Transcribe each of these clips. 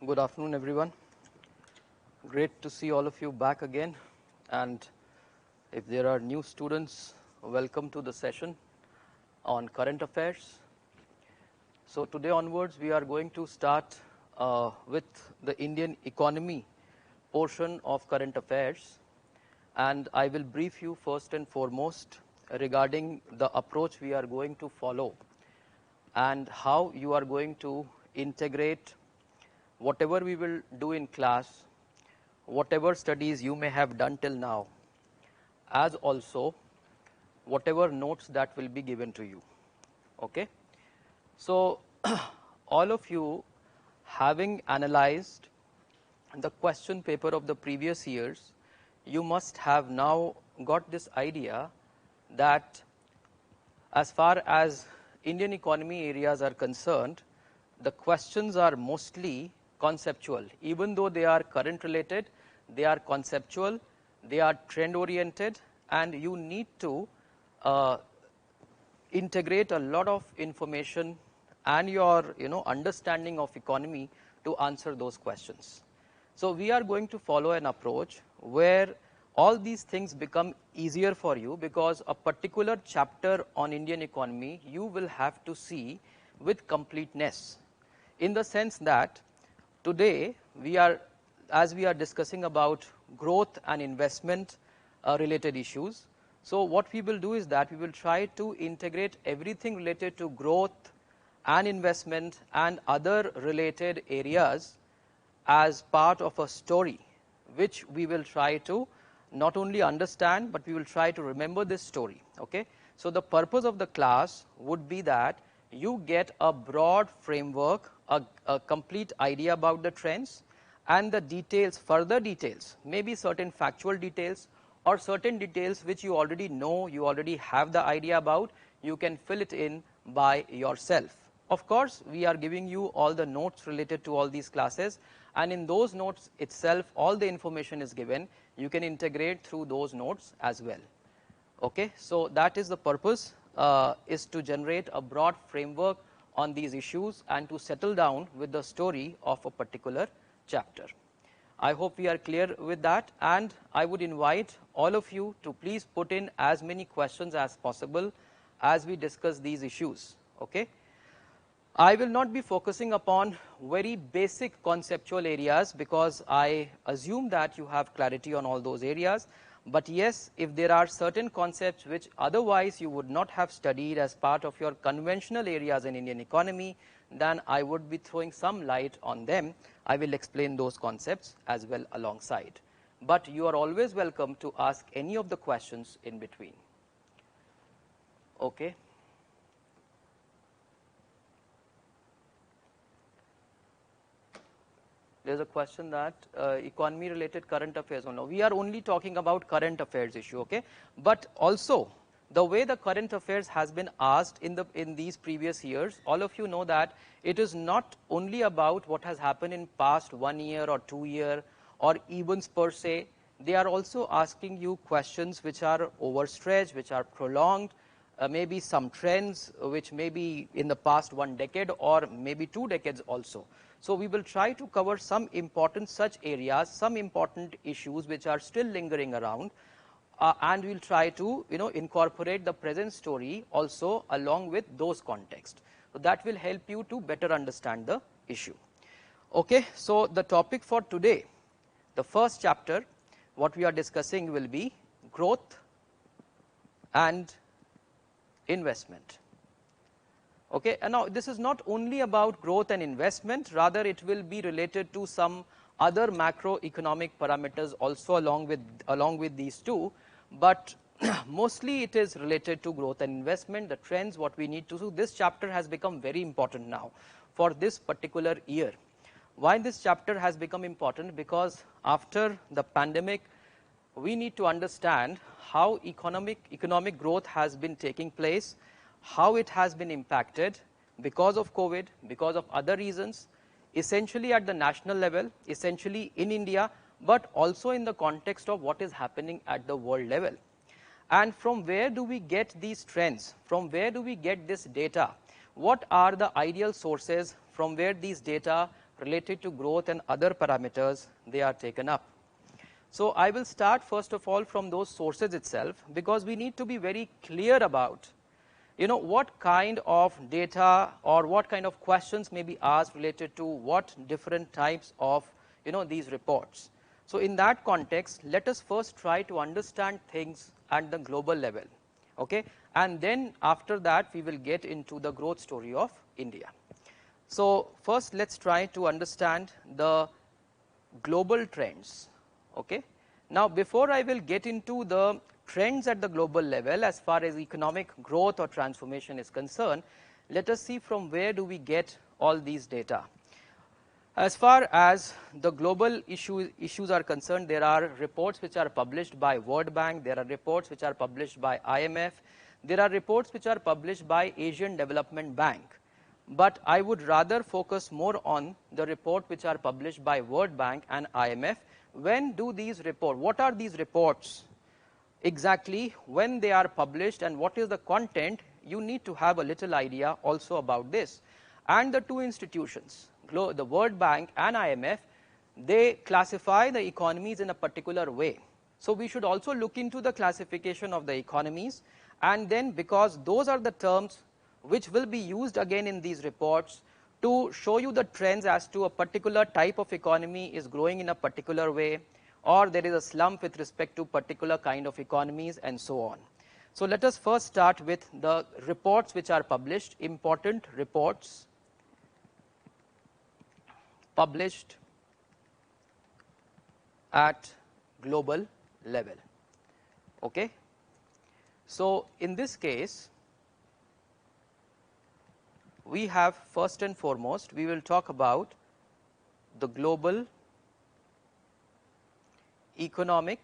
Good afternoon, everyone. Great to see all of you back again. And if there are new students, welcome to the session on current affairs. So today onwards, we are going to start with the Indian economy portion of current affairs. And I will brief you first and foremost regarding the approach we are going to follow and how you are going to integrate whatever we will do in class, whatever studies you may have done till now, as also whatever notes that will be given to you. Okay? So, all of you having analyzed the question paper of the previous years, you must have now got this idea that as far as Indian economy areas are concerned, the questions are mostly conceptual. Even though they are current related, they are conceptual, they are trend oriented, and you need to integrate a lot of information and your understanding of economy to answer those questions. So we are going to follow an approach where all these things become easier for you, because a particular chapter on Indian economy you will have to see with completeness, in the sense that today as we are discussing about growth and investment related issues. So what we will do is that we will try to integrate everything related to growth and investment and other related areas as part of a story, which we will try to not only understand, but we will try to remember this story. Okay? So the purpose of the class would be that you get a broad framework, a complete idea about the trends, and the details, further details, maybe certain factual details or certain details which you already know, you already have the idea about, you can fill it in by yourself. Of course, we are giving you all the notes related to all these classes, and in those notes itself all the information is given. You can integrate through those notes as well. Okay? So that is the purpose, is to generate a broad framework on these issues and to settle down with the story of a particular chapter. I hope we are clear with that, and I would invite all of you to please put in as many questions as possible as we discuss these issues. Okay? I will not be focusing upon very basic conceptual areas, because I assume that you have clarity on all those areas. But yes, if there are certain concepts which otherwise you would not have studied as part of your conventional areas in Indian economy, then I would be throwing some light on them. I will explain those concepts as well alongside. But you are always welcome to ask any of the questions in between. Okay? There is a question that economy related current affairs. No, we are only talking about current affairs issue. Okay? But also, the way the current affairs has been asked in these previous years, all of you know that it is not only about what has happened in past 1 year or 2 year or events per se. They are also asking you questions which are overstretched, which are prolonged, maybe some trends which may be in the past 1 decade or maybe 2 decades also. So we will try to cover some important such areas, some important issues which are still lingering around, and we will try to incorporate the present story also along with those contexts. So that will help you to better understand the issue. Okay, so the topic for today, the first chapter, what we are discussing will be growth and investment. Okay, and now this is not only about growth and investment, rather it will be related to some other macroeconomic parameters also along with these two, but mostly it is related to growth and investment, the trends, what we need to do. This chapter has become very important now for this particular year. Why this chapter has become important? Because after the pandemic, we need to understand how economic growth has been taking place, how it has been impacted because of COVID, because of other reasons, essentially at the national level, essentially in India, but also in the context of what is happening at the world level. And from where do we get these trends? From where do we get this data? What are the ideal sources from where these data related to growth and other parameters, they are taken up. So I will start first of all from those sources itself, because we need to be very clear about what kind of data or what kind of questions may be asked related to what different types of these reports. So in that context, let us first try to understand things at the global level, okay, and then after that we will get into the growth story of India. So first let's try to understand the global trends, okay. Now before I will get into the trends at the global level as far as economic growth or transformation is concerned, let us see from where do we get all these data. As far as the global issues are concerned, there are reports which are published by World Bank, there are reports which are published by IMF, there are reports which are published by Asian Development Bank. But I would rather focus more on the report which are published by World Bank and IMF. When do these reports, what are these reports exactly, when they are published, and what is the content? You need to have a little idea also about this. And the two institutions, the World Bank and IMF, they classify the economies in a particular way. So we should also look into the classification of the economies, and then because those are the terms which will be used again in these reports to show you the trends as to a particular type of economy is growing in a particular way, or there is a slump with respect to particular kind of economies, and so on. So let us first start with the reports which are published, important reports published at global level, okay. So in this case, we have first and foremost, we will talk about the global economic.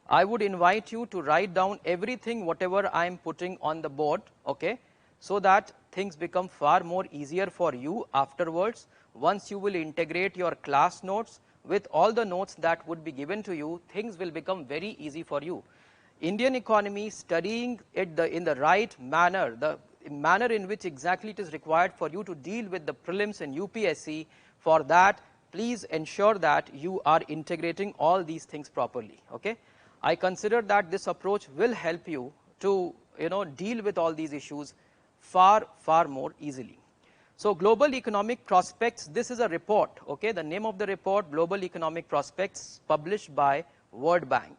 I would invite you to write down everything whatever I am putting on the board, okay, so that things become far more easier for you afterwards. Once you will integrate your class notes with all the notes that would be given to you, things will become very easy for you. Indian economy, studying it in the right manner, the manner in which exactly it is required for you to deal with the prelims and UPSC, for that please ensure that you are integrating all these things properly, okay. I consider that this approach will help you to deal with all these issues far more easily. So global economic prospects, this is a report, okay. The name of the report, Global Economic Prospects, published by World Bank.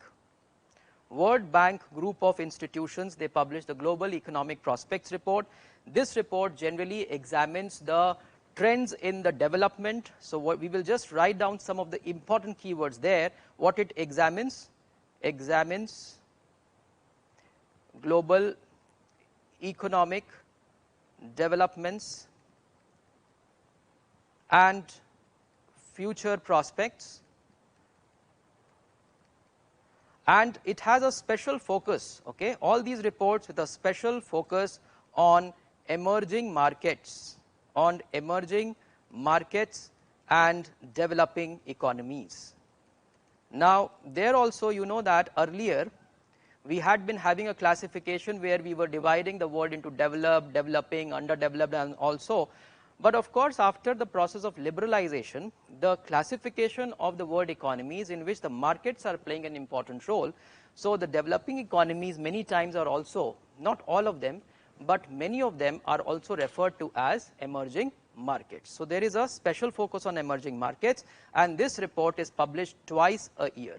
World Bank group of institutions, they publish the Global Economic Prospects report. This report generally examines the trends in the development. So what we will just write down some of the important keywords there. What it examines global economic developments and future prospects, and it has a special focus, okay, all these reports with a special focus on emerging markets, and developing economies. Now there also you know that earlier we had been having a classification where we were dividing the world into developed, developing, underdeveloped, and also. But of course, after the process of liberalization, the classification of the world economies, in which the markets are playing an important role. So the developing economies many times are also, not all of them, but many of them are also referred to as emerging markets. So there is a special focus on emerging markets, and this report is published twice a year.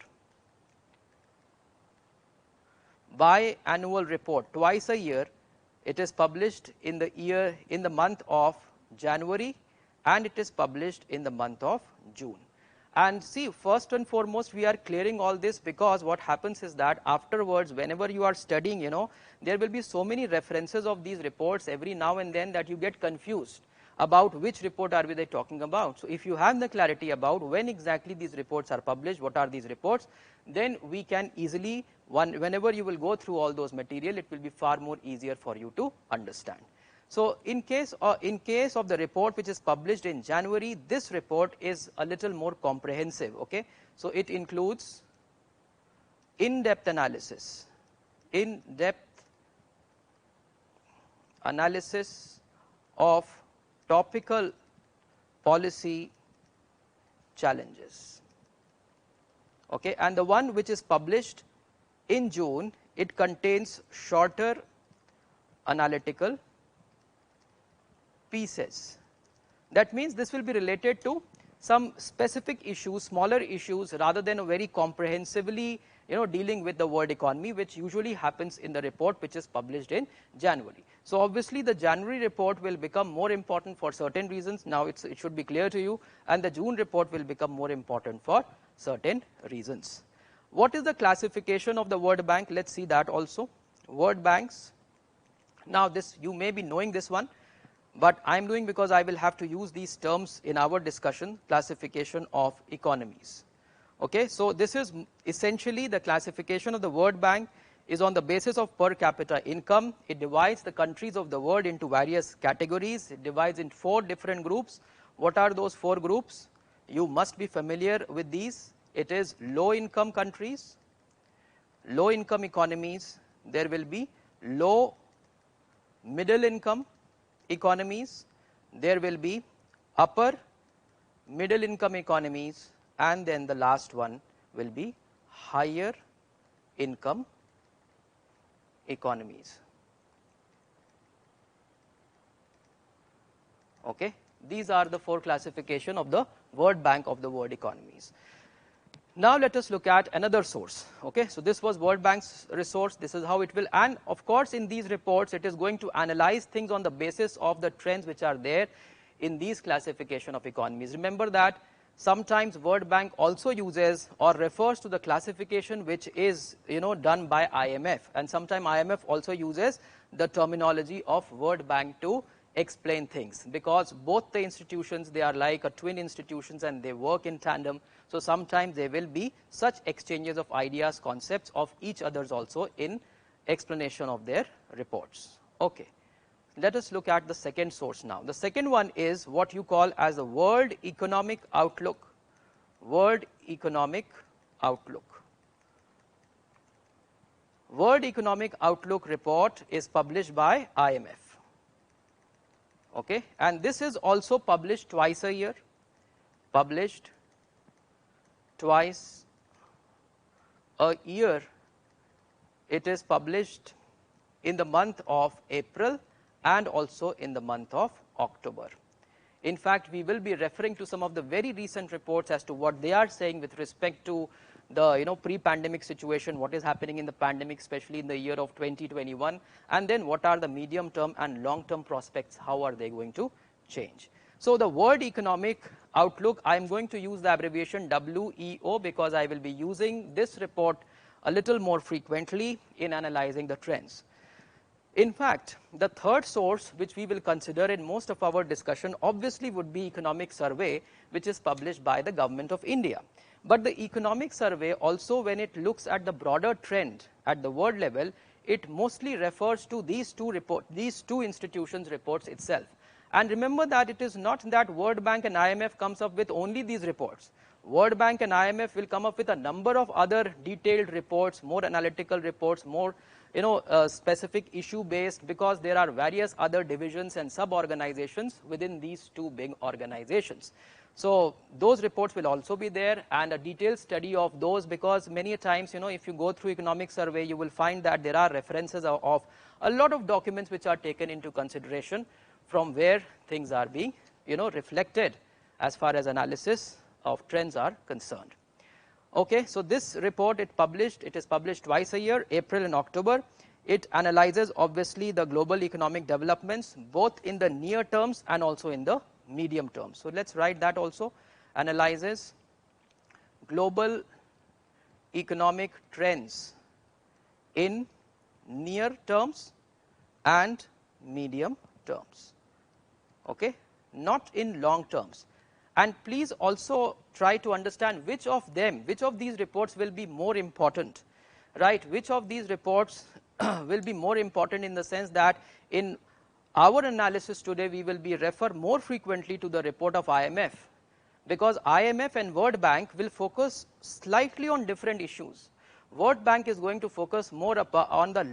Biannual report, twice a year. It is published in the month of January, and it is published in the month of June. And see, first and foremost, we are clearing all this because what happens is that afterwards, whenever you are studying, there will be so many references of these reports every now and then that you get confused about which report are they talking about. So if you have the clarity about when exactly these reports are published, what are these reports, then we can easily, whenever you will go through all those material, it will be far more easier for you to understand. So in case of the report which is published in January, this report is a little more comprehensive, okay. So it includes in-depth analysis of topical policy challenges. Okay, and the one which is published in June, it contains shorter analytical pieces. That means this will be related to some specific issues, smaller issues, rather than a very comprehensively dealing with the world economy, which usually happens in the report which is published in January. So obviously the January report will become more important for certain reasons. Now it should be clear to you, and the June report will become more important for certain reasons. What is the classification of the World Bank? Let's see that also. World Banks. Now this, you may be knowing this one, but I am doing because I will have to use these terms in our discussion. Classification of economies. Okay, so this is essentially the classification of the World Bank is on the basis of per capita income. It divides the countries of the world into various categories. It divides in 4 different groups. What are those 4 groups? You must be familiar with these. It is low income countries, low income economies. There will be low middle income economies. There will be upper middle income economies, and then the last one will be higher income economies. Okay, these are the 4 classification of the World Bank of the world economies. Now let us look at another source. Okay, so this was World Bank's resource. This is how it will, and of course in these reports it is going to analyze things on the basis of the trends which are there in these classification of economies. Remember that sometimes World Bank also uses or refers to the classification which is done by IMF, and sometimes IMF also uses the terminology of World Bank to explain things, because both the institutions, they are like a twin institutions and they work in tandem. So sometimes there will be such exchanges of ideas, concepts of each others also in explanation of their reports. Okay, let us look at the second source now. The second one is what you call as the World Economic Outlook. World Economic Outlook. World Economic Outlook report is published by IMF. Okay, and this is also published twice a year. Published twice a year. It is published in the month of April and also in the month of October. In fact, we will be referring to some of the very recent reports as to what they are saying with respect to the pre-pandemic situation, what is happening in the pandemic, especially in the year of 2021, and then what are the medium term and long term prospects, how are they going to change. So the World Economic Outlook, I am going to use the abbreviation WEO because I will be using this report a little more frequently in analyzing the trends. In fact, the third source which we will consider in most of our discussion obviously would be Economic Survey, which is published by the Government of India. But the Economic Survey also, when it looks at the broader trend at the world level, it mostly refers to these two institutions' reports itself. And remember that it is not that World Bank and IMF comes up with only these reports. World Bank and IMF will come up with a number of other detailed reports, more analytical reports, more specific issue based, because there are various other divisions and sub-organizations within these two big organizations. So those reports will also be there, and a detailed study of those, because many times if you go through Economic Survey, you will find that there are references of a lot of documents which are taken into consideration from where things are being reflected as far as analysis of trends are concerned. Okay, so this report it is published twice a year, April and October. It analyzes obviously the global economic developments both in the near terms and also in the medium terms. So let's write that also. Analyzes global economic trends in near terms and medium terms. Okay, not in long terms. And please also try to understand which of these reports will be more important, right? Which of these reports will be more important in the sense that in our analysis today we will be refer more frequently to the report of IMF, because IMF and World Bank will focus slightly on different issues. World Bank is going to focus more on the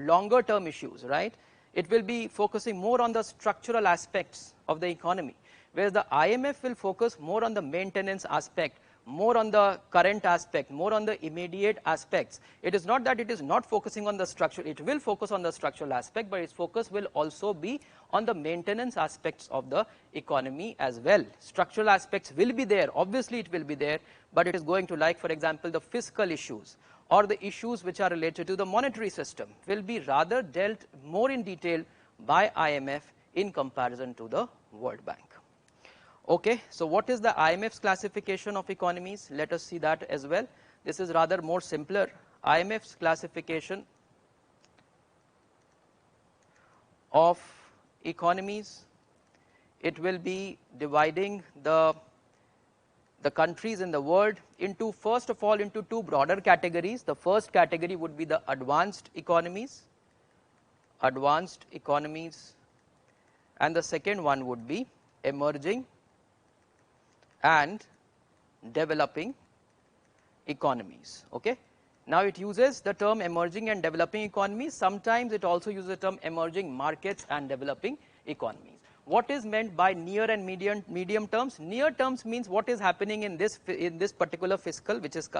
longer term issues, right? It will be focusing more on the structural aspects of the economy, whereas the IMF will focus more on the maintenance aspect, more on the current aspect, more on the immediate aspects. It is not that it is not focusing on the structure, it will focus on the structural aspect, but its focus will also be on the maintenance aspects of the economy as well. Structural aspects will be there, obviously it will be there, but it is going to, like for example, the fiscal issues or the issues which are related to the monetary system will be rather dealt more in detail by IMF in comparison to the World Bank. Okay, so what is the IMF's classification of economies? Let us see that as well. This is rather more simpler. IMF's classification of economies, it will be dividing the countries in the world into, first of all, into two broader categories. The first category would be the advanced economies, and the second one would be emerging and developing economies. Okay. Now it uses the term emerging and developing economies. Sometimes it also uses the term emerging markets and developing economies. What is meant by near and medium terms? Near terms means what is happening in this particular fiscal, which is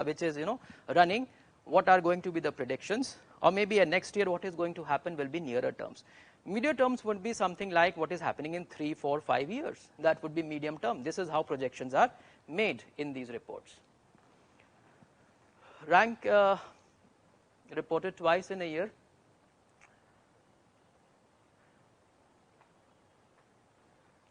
running. What are going to be the predictions, or maybe a next year what is going to happen will be nearer terms. Medium terms would be something like what is happening in 3, 4, 5 years. That would be medium term. This is how projections are made in these reports. Rank reported twice in a year.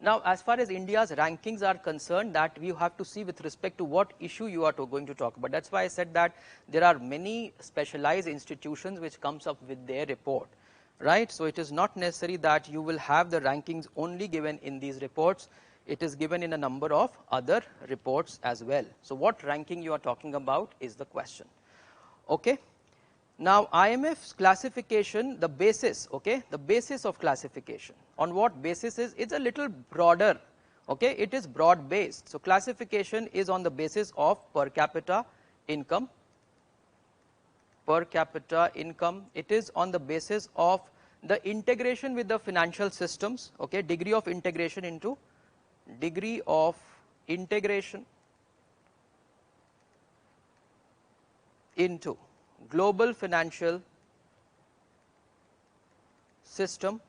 Now, as far as India's rankings are concerned, that you have to see with respect to what issue you are going to talk about. That's why I said that there are many specialized institutions which comes up with their report, right? So it is not necessary that you will have the rankings only given in these reports. It is given in a number of other reports as well. So what ranking you are talking about is the question. Okay. Now IMF's classification, the basis, okay, the basis of classification, on what basis is, it's a little broader, okay, it is broad based. So classification is on the basis of per capita income, it is on the basis of the integration with the financial systems, okay, degree of integration into global financial system,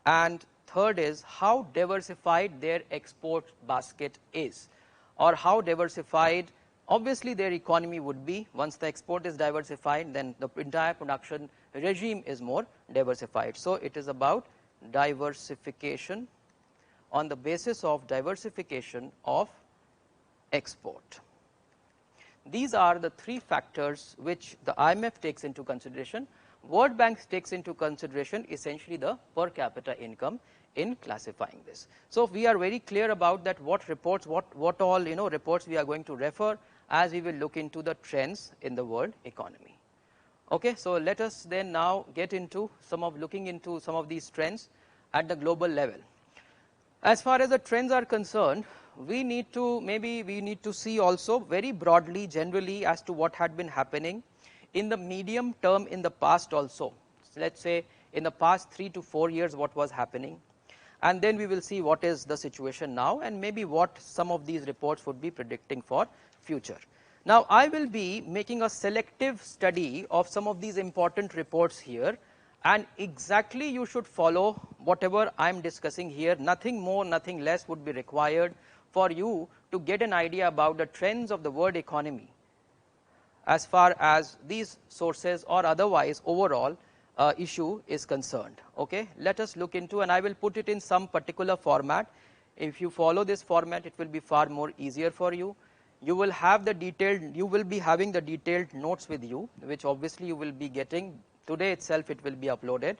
and third is how diversified their export basket is, or how diversified obviously their economy would be. Once the export is diversified, then the entire production regime is more diversified. So it is about diversification, on the basis of diversification of export. These are the three factors which the IMF takes into consideration. World Bank takes into consideration essentially the per capita income in classifying this. So we are very clear about that what reports, what all reports we are going to refer as we will look into the trends in the world economy. Okay, so let us then now get into looking into some of these trends at the global level. As far as the trends are concerned, we need to see also very broadly, generally, as to what had been happening in the medium term in the past also. So let's say in the past 3 to 4 years what was happening, and then we will see what is the situation now and maybe what some of these reports would be predicting for future. Now I will be making a selective study of some of these important reports here, and exactly you should follow whatever I am discussing here. Nothing more, nothing less would be required for you to get an idea about the trends of the world economy as far as these sources or otherwise overall issue is concerned. Okay, let us look into, and I will put it in some particular format. If you follow this format, it will be far more easier for you. You will have the detailed, you will be having the detailed notes with you, which obviously you will be getting today itself. It will be uploaded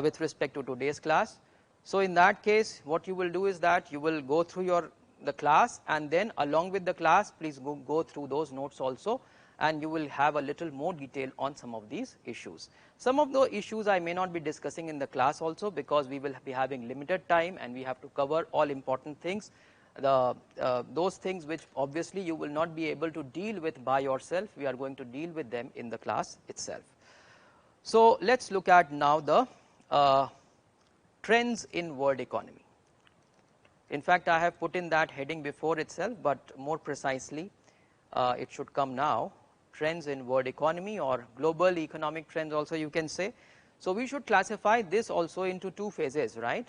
with respect to today's class. So in that case, what you will do is that you will go through the class, and then along with the class, please go through those notes also, and you will have a little more detail on some of these issues. Some of the issues I may not be discussing in the class also, because we will be having limited time and we have to cover all important things. Those things which obviously you will not be able to deal with by yourself, we are going to deal with them in the class itself. So let's look at now the trends in world economy. In fact, I have put in that heading before itself, but more precisely it should come now, trends in world economy or global economic trends also you can say. So we should classify this also into two phases, right?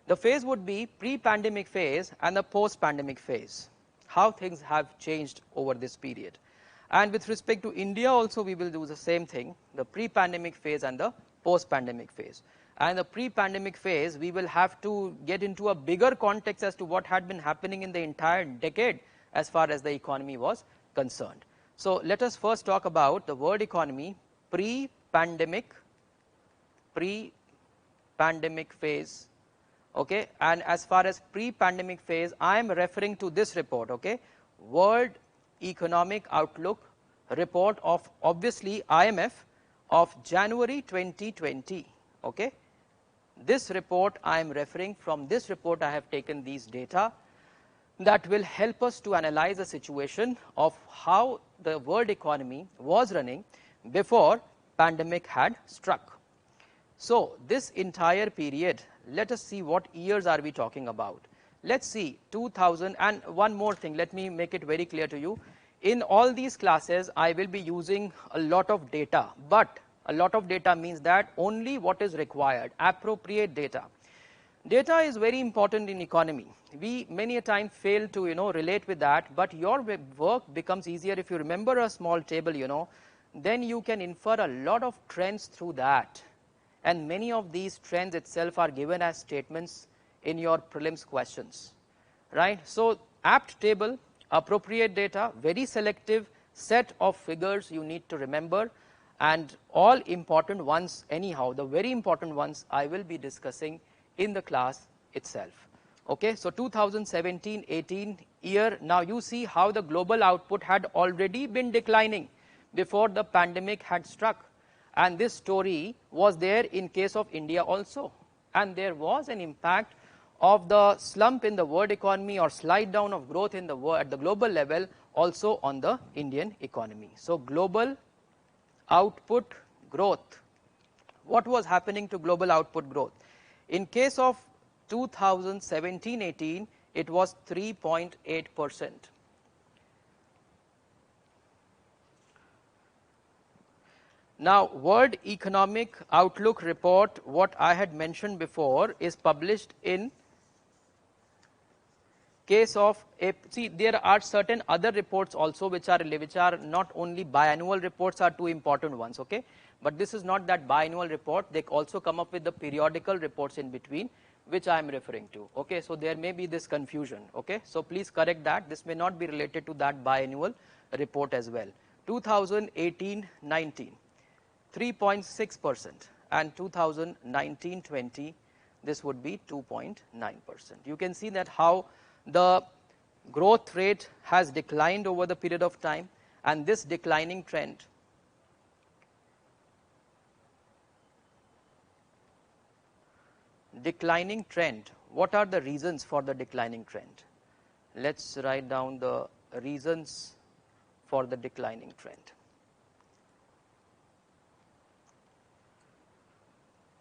The phase would be pre-pandemic phase and the post-pandemic phase, how things have changed over this period. And with respect to India also we will do the same thing, the pre-pandemic phase and the post-pandemic phase. And the pre-pandemic phase we will have to get into a bigger context as to what had been happening in the entire decade as far as the economy was concerned. So let us first talk about the world economy pre-pandemic phase, okay, and as far as pre-pandemic phase I am referring to this report, okay, World Economic Outlook report of obviously IMF of January 2020, okay. This report I am referring, from this report I have taken these data that will help us to analyze the situation of how the world economy was running before pandemic had struck. So this entire period, let us see what years are we talking about. Let's see 2000, and one more thing, let me make it very clear to you. In all these classes I will be using a lot of data, but a lot of data means that only what is required, appropriate data. Data is very important in economy. We many a time fail to relate with that, but your work becomes easier if you remember a small table, then you can infer a lot of trends through that, and many of these trends itself are given as statements in your prelims questions, right? So apt table, appropriate data, very selective set of figures you need to remember, and all important ones anyhow, the very important ones I will be discussing in the class itself. Okay, so 2017-18 year, now you see how the global output had already been declining before the pandemic had struck, and this story was there in case of India also, and there was an impact of the slump in the world economy or slide down of growth in the world at the global level also on the Indian economy. So global output growth, what was happening to global output growth? In case of 2017-18 it was 3.8%. Now World Economic Outlook report, what I had mentioned before, is published in case of see there are certain other reports also which are not only biannual reports are two important ones, okay, but this is not that biannual report. They also come up with the periodical reports in between which I am referring to, okay. So there may be this confusion, okay, so please correct that. This may not be related to that biannual report as well. 2018-19 3.6%, and 2019-20 this would be 2.9%. You can see that how the growth rate has declined over the period of time, and this declining trend what are the reasons for the declining trend? Let's write down the reasons for the declining trend.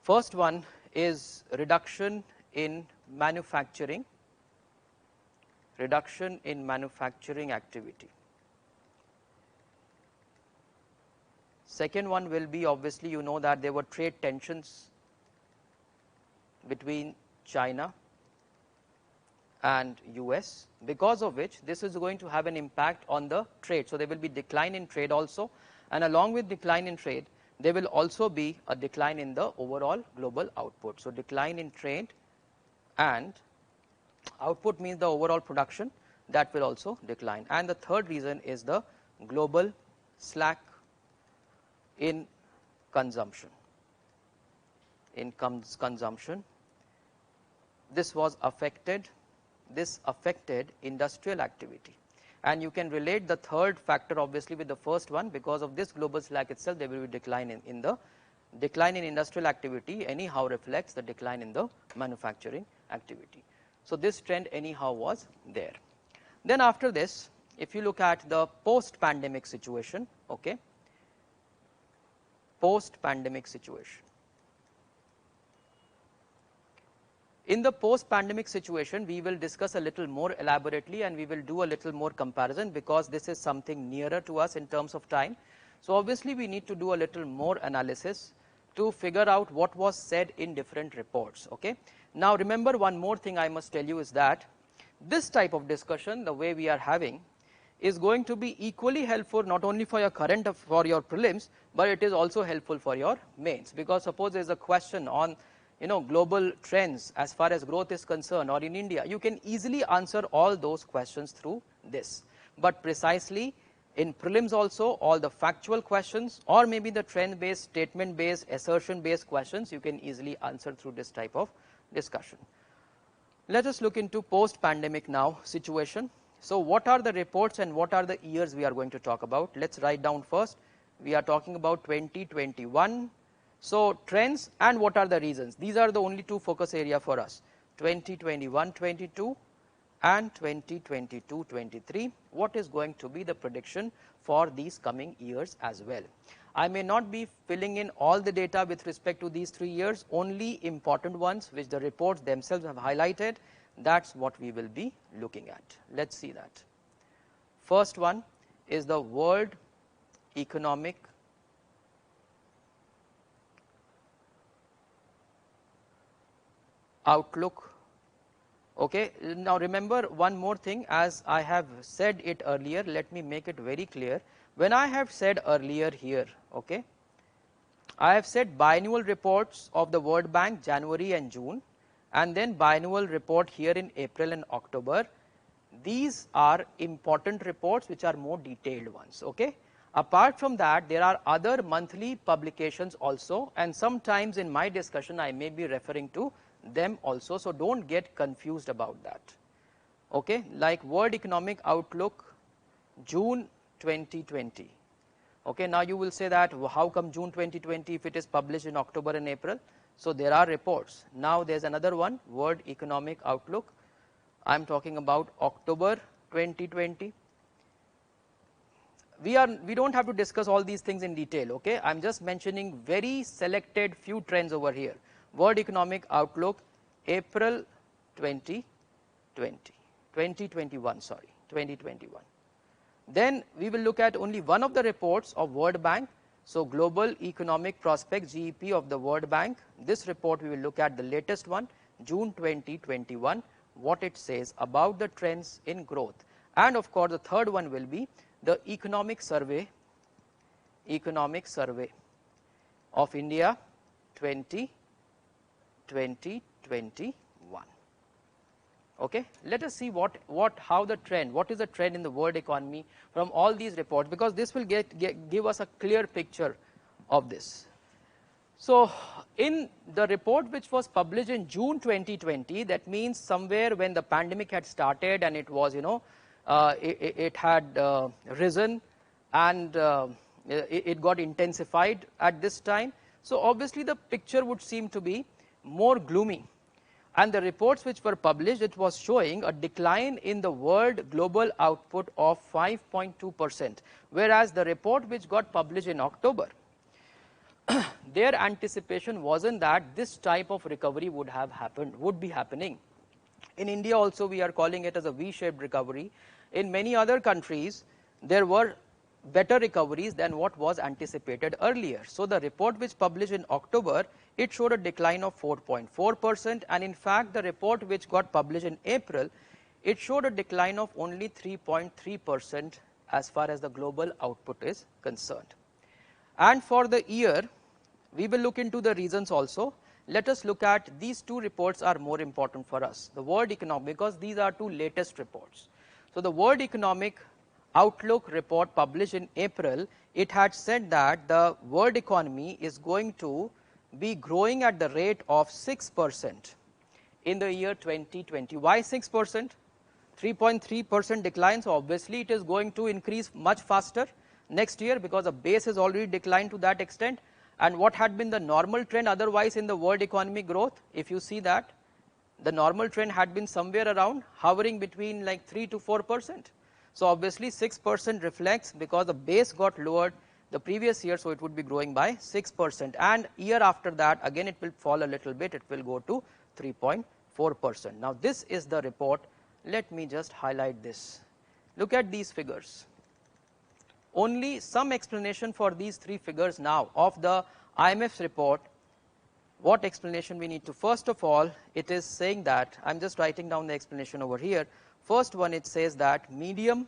First one is reduction in manufacturing activity. Second one will be, obviously you know that there were trade tensions between China and US, because of which this is going to have an impact on the trade. So there will be decline in trade also, and along with decline in trade there will also be a decline in the overall global output. So decline in trade, and output means the overall production, that will also decline. And the third reason is the global slack in consumption. This affected industrial activity, and you can relate the third factor obviously with the first one. Because of this global slack itself, there will be decline in the decline in industrial activity anyhow reflects the decline in the manufacturing activity. So this trend anyhow was there. Then after this, if you look at the post-pandemic situation, okay, post-pandemic situation. In the post-pandemic situation, we will discuss a little more elaborately and we will do a little more comparison because this is something nearer to us in terms of time. So obviously we need to do a little more analysis to figure out what was said in different reports. Okay. Now remember, one more thing I must tell you is that this type of discussion, the way we are having, is going to be equally helpful not only for your for your prelims, but it is also helpful for your mains, because suppose there is a question on global trends as far as growth is concerned, or in India, you can easily answer all those questions through this. But precisely in prelims also, all the factual questions or maybe the trend based, statement based, assertion based questions you can easily answer through this type of discussion. Let us look into post pandemic now situation. So what are the reports and what are the years we are going to talk about? Let's write down first. We are talking about 2021. So trends and what are the reasons? These are the only two focus area for us, 2021-22 and 2022-23. What is going to be the prediction for these coming years as well? I may not be filling in all the data with respect to these 3 years, only important ones which the reports themselves have highlighted. That's what we will be looking at. Let's see that. First one is the World Economic Outlook. Okay. Now remember one more thing, as I have said it earlier, let me make it very clear. When I have said earlier here, okay, I have said biannual reports of the World Bank January and June, and then biannual report here in April and October. These are important reports which are more detailed ones. Okay. Apart from that, there are other monthly publications also, and sometimes in my discussion I may be referring to them also, so don't get confused about that. Okay, like World Economic Outlook June 2020. Okay, now you will say that how come June 2020 if it is published in October and April? So there are reports. Now there's another one, World Economic Outlook. I'm talking about October 2020. We don't have to discuss all these things in detail. Okay, I'm just mentioning very selected few trends over here. World Economic Outlook April 2021, sorry, 2021. Then we will look at only one of the reports of World Bank. So Global Economic Prospects, GEP of the World Bank. This report we will look at the latest one, June 2021, what it says about the trends in growth. And of course the third one will be the Economic Survey of India 2021. Okay, let us see how the trend, what is the trend in the world economy from all these reports, because this will give us a clear picture of this. So in the report which was published in June 2020, that means somewhere when the pandemic had started and it was it had risen and it got intensified at this time. So obviously the picture would seem to be more gloomy, and the reports which were published, it was showing a decline in the world global output of 5.2%, whereas the report which got published in October, their anticipation wasn't that this type of recovery would be happening. In India also we are calling it as a V-shaped recovery. In many other countries there were better recoveries than what was anticipated earlier. So the report which published in October, it showed a decline of 4.4%, and in fact the report which got published in April, it showed a decline of only 3.3% as far as the global output is concerned. And for the year, we will look into the reasons also. Let us look at these two reports are more important for us. The World Economic, because these are two latest reports. So the World Economic Outlook report published in April, it had said that the world economy is going to be growing at the rate of 6% in the year 2020. Why 6%? 3.3% decline, so obviously it is going to increase much faster next year because the base has already declined to that extent. And what had been the normal trend otherwise in the world economy growth? If you see that, the normal trend had been somewhere around hovering between like 3 to 4%. So obviously 6% reflects because the base got lowered the previous year, so it would be growing by 6%, and year after that again it will fall a little bit, it will go to 3.5%. 4%. Now this is the report. Let me just highlight this. Look at these figures. Only some explanation for these three figures now of the IMF's report. What explanation we need to? First of all, it is saying that, I'm just writing down the explanation over here. First one, it says that medium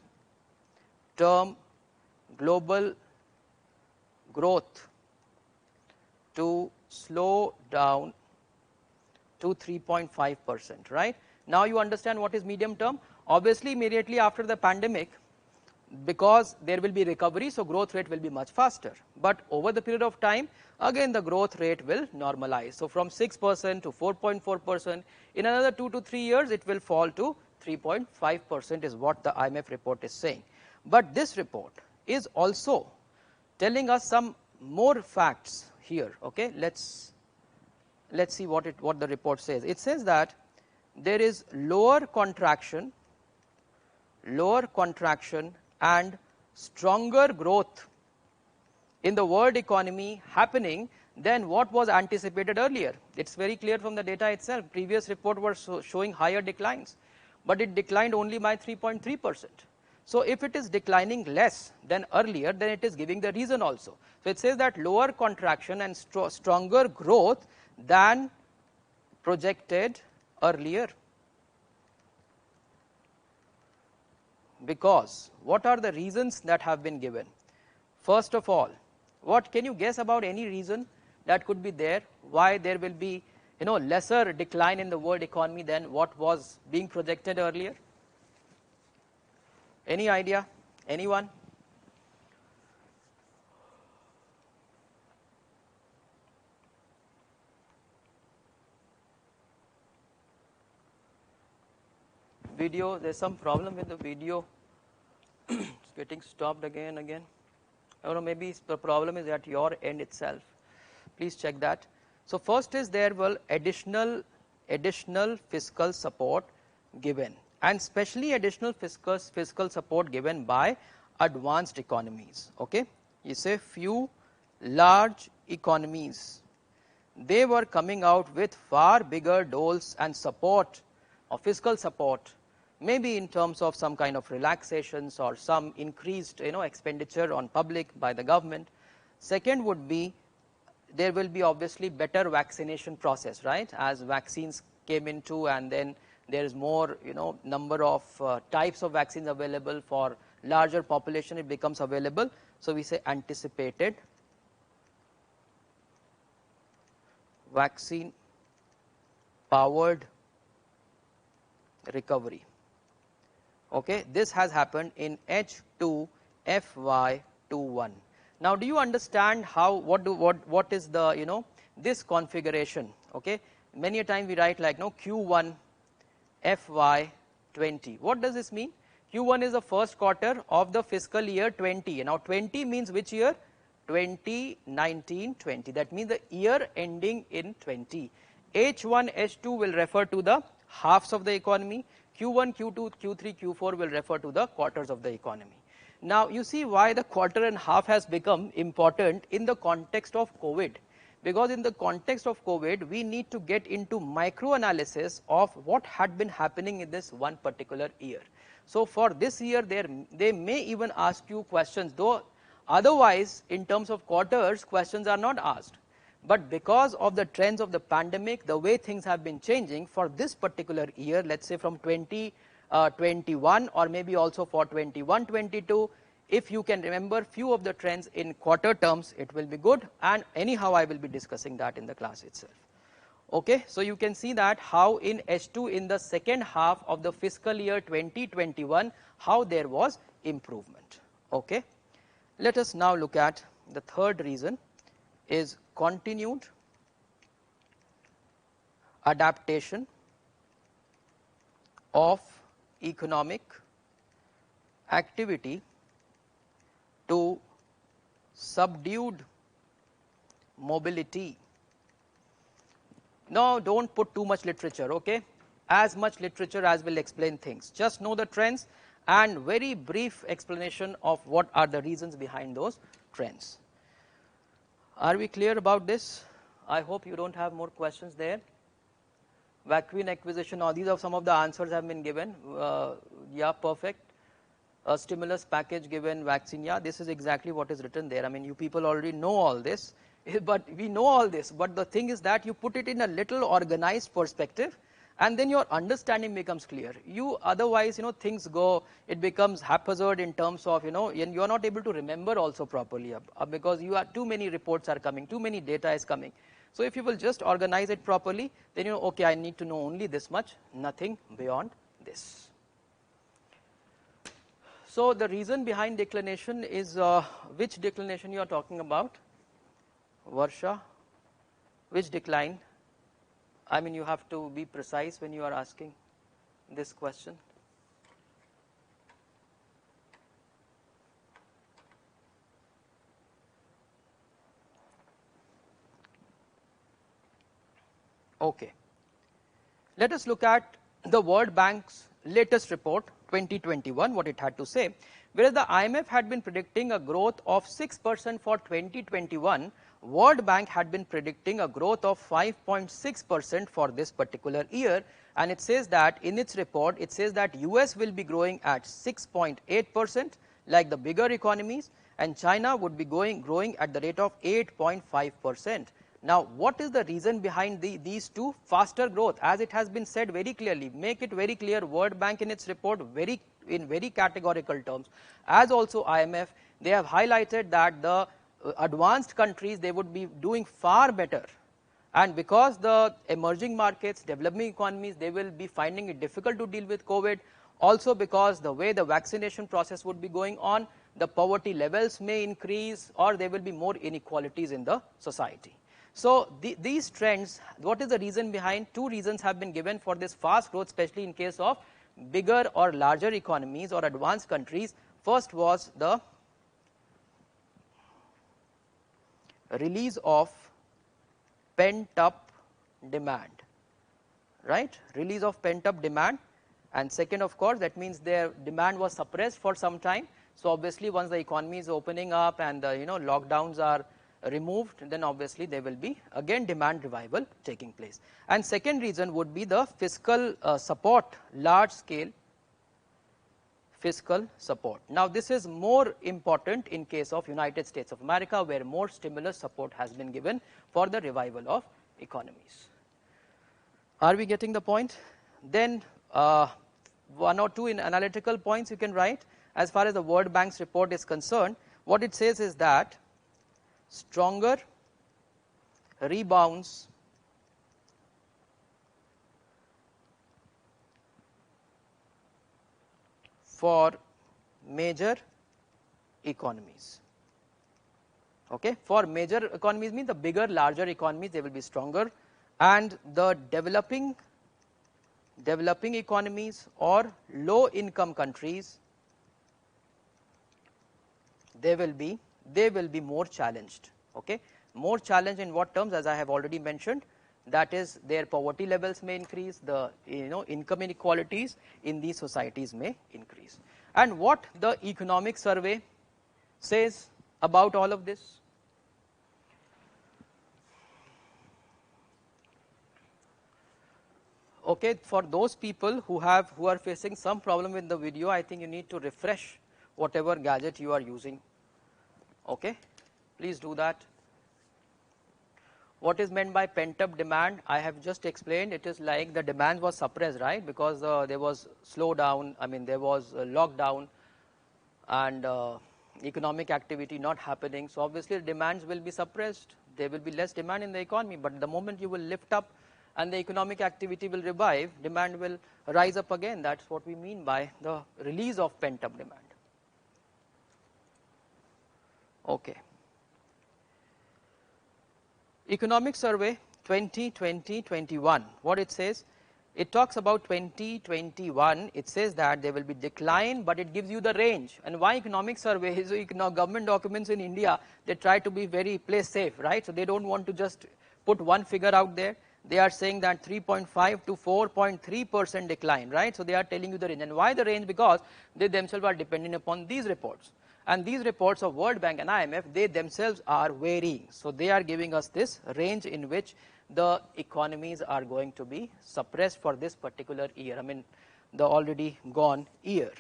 term global growth to slow down to 3.5%, right? Now you understand what is medium term. Obviously immediately after the pandemic, because there will be recovery, so growth rate will be much faster, but over the period of time again the growth rate will normalize. So from 6% to 4.4%, in another 2 to 3 years it will fall to 3.5% is what the IMF report is saying. But this report is also telling us some more facts here. Okay, let's see what the report says. It says that there is lower contraction and stronger growth in the world economy happening than what was anticipated earlier. It's very clear from the data itself. Previous report was showing higher declines, but it declined only by 3.3%. So if it is declining less than earlier, then it is giving the reason also. So it says that lower contraction and stronger growth than projected earlier. Because what are the reasons that have been given? First of all, what can you guess about any reason that could be there why there will be lesser decline in the world economy than what was being projected earlier? Any idea? Anyone? Video, there's some problem with the video. It's getting stopped again. I don't know, maybe the problem is at your end itself. Please check that. So first is there will additional fiscal support given, and especially additional fiscal support given by advanced economies. Okay, you say few large economies, they were coming out with far bigger doles and support or fiscal support, maybe in terms of some kind of relaxations or some increased expenditure on public by the government. Second would be there will be obviously better vaccination process, right, as vaccines came into, and then there is more number of types of vaccines available for larger population, it becomes available. So we say anticipated vaccine powered recovery. Okay, this has happened in H2 FY21. Now do you understand how what is the this configuration? Okay, many a time we write like Q1 FY20. What does this mean? Q1 is the first quarter of the fiscal year 20. Now 20 means which year? 2019-20. That means the year ending in 20. H1 H2 will refer to the halves of the economy. Q1 Q2 Q3 Q4 will refer to the quarters of the economy. Now you see why the quarter and half has become important in the context of COVID, because in the context of COVID we need to get into micro analysis of what had been happening in this one particular year. So for this year they may even ask you questions, though otherwise in terms of quarters questions are not asked. But because of the trends of the pandemic, the way things have been changing for this particular year, let's say from 2021 or maybe also for 21-22, if you can remember few of the trends in quarter terms, it will be good, and anyhow I will be discussing that in the class itself. Okay, so you can see that how in H2 in the second half of the fiscal year 2021, how there was improvement. Okay, let us now look at the third reason is continued adaptation of economic activity to subdued mobility. Now don't put too much literature, okay, as much literature as will explain things. Just know the trends and very brief explanation of what are the reasons behind those trends. Are we clear about this? I hope you don't have more questions there. vaccine acquisition, or these are some of the answers have been given. Yeah, perfect. A stimulus package given, vaccine, yeah, this is exactly what is written there. I mean, you people already know all this, but we know all this, but the thing is that you put it in a little organized perspective, and then your understanding becomes clear. You otherwise, things go, it becomes haphazard in terms of, and you are not able to remember also properly, because you are too many reports are coming, too many data is coming. So if you will just organize it properly, then okay, I need to know only this much, nothing beyond this. So the reason behind declination is, which declination you are talking about? Varsha, which decline? I mean, you have to be precise when you are asking this question. Okay. Let us look at the World Bank's latest report, 2021, what it had to say. Whereas the IMF had been predicting a growth of 6% for 2021, World Bank had been predicting a growth of 5.6% for this particular year, and it says that in its report, it says that US will be growing at 6.8% like the bigger economies, and China would be growing at the rate of 8.5%. Now, what is the reason behind these two faster growth? As it has been said very clearly, make it very clear, World Bank in its report in very categorical terms, as also IMF, they have highlighted that the advanced countries, they would be doing far better, and because the emerging markets, developing economies, they will be finding it difficult to deal with COVID, also because the way the vaccination process would be going on, the poverty levels may increase, or there will be more inequalities in the society. So these trends, what is the reason behind? Two reasons have been given for this fast growth, especially in case of bigger or larger economies or advanced countries. First was the release of pent up demand, right? Release of pent up demand. And second, of course, that means their demand was suppressed for some time. So obviously once the economy is opening up and the lockdowns are removed, then obviously there will be again demand revival taking place. And second reason would be the fiscal support, large scale fiscal support. Now this is more important in case of United States of America, where more stimulus support has been given for the revival of economies. Are we getting the point? Then one or two in analytical points you can write. As far as the World Bank's report is concerned, what it says is that stronger rebounds for major economies. Okay, for major economies means the bigger, larger economies, they will be stronger, and the developing economies or low income countries, they will be more challenged. Okay, more challenged in what terms? As I have already mentioned, that is their poverty levels may increase, the income inequalities in these societies may increase. And what the economic survey says about all of this? Okay, for those people who are facing some problem with the video, I think you need to refresh whatever gadget you are using. Okay, please do that. What is meant by pent up demand? I have just explained. It is like the demand was suppressed, right? Because there was slowdown, I mean there was a lockdown and economic activity not happening. So obviously demands will be suppressed. There will be less demand in the economy, but the moment you will lift up and the economic activity will revive, demand will rise up again. That's what we mean by the release of pent up demand. Okay. Economic Survey 2020-21, what it says, it talks about 2021, it says that there will be decline, but it gives you the range. And why economic survey is, government documents in India, they try to be very play safe, right? So they don't want to just put one figure out there. They are saying that 3.5 to 4.3% decline, right? So they are telling you the range. And why the range? Because they themselves are depending upon these reports. And these reports of World Bank and IMF, they themselves are varying. So they are giving us this range in which the economies are going to be suppressed for this particular year, I mean the already gone year.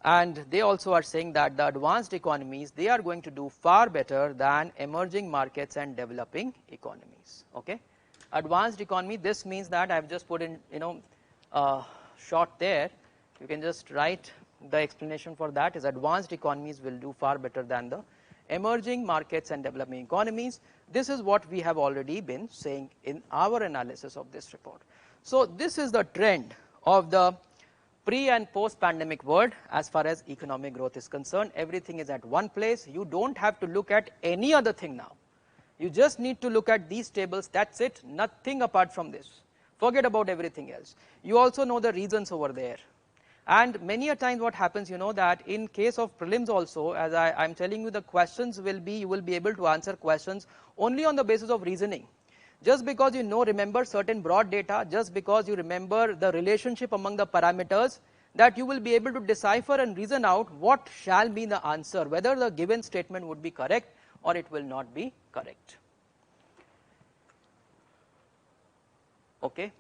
And they also are saying that the advanced economies, they are going to do far better than emerging markets and developing economies. Okay, advanced economy, this means that I have just put in short there. You can just write the explanation for that is advanced economies will do far better than the emerging markets and developing economies. This is what we have already been saying in our analysis of this report. So this is the trend of the pre and post pandemic world as far as economic growth is concerned. Everything is at one place. You don't have to look at any other thing now. You just need to look at these tables, that's it, nothing apart from this. Forget about everything else. You also know the reasons over there. And many a times what happens, you know, that in case of prelims also, as I'm telling you, the questions will be, you will be able to answer questions only on the basis of reasoning. Just because you know, remember certain broad data, just because you remember the relationship among the parameters, that you will be able to decipher and reason out what shall be the answer, whether the given statement would be correct or it will not be correct. Okay.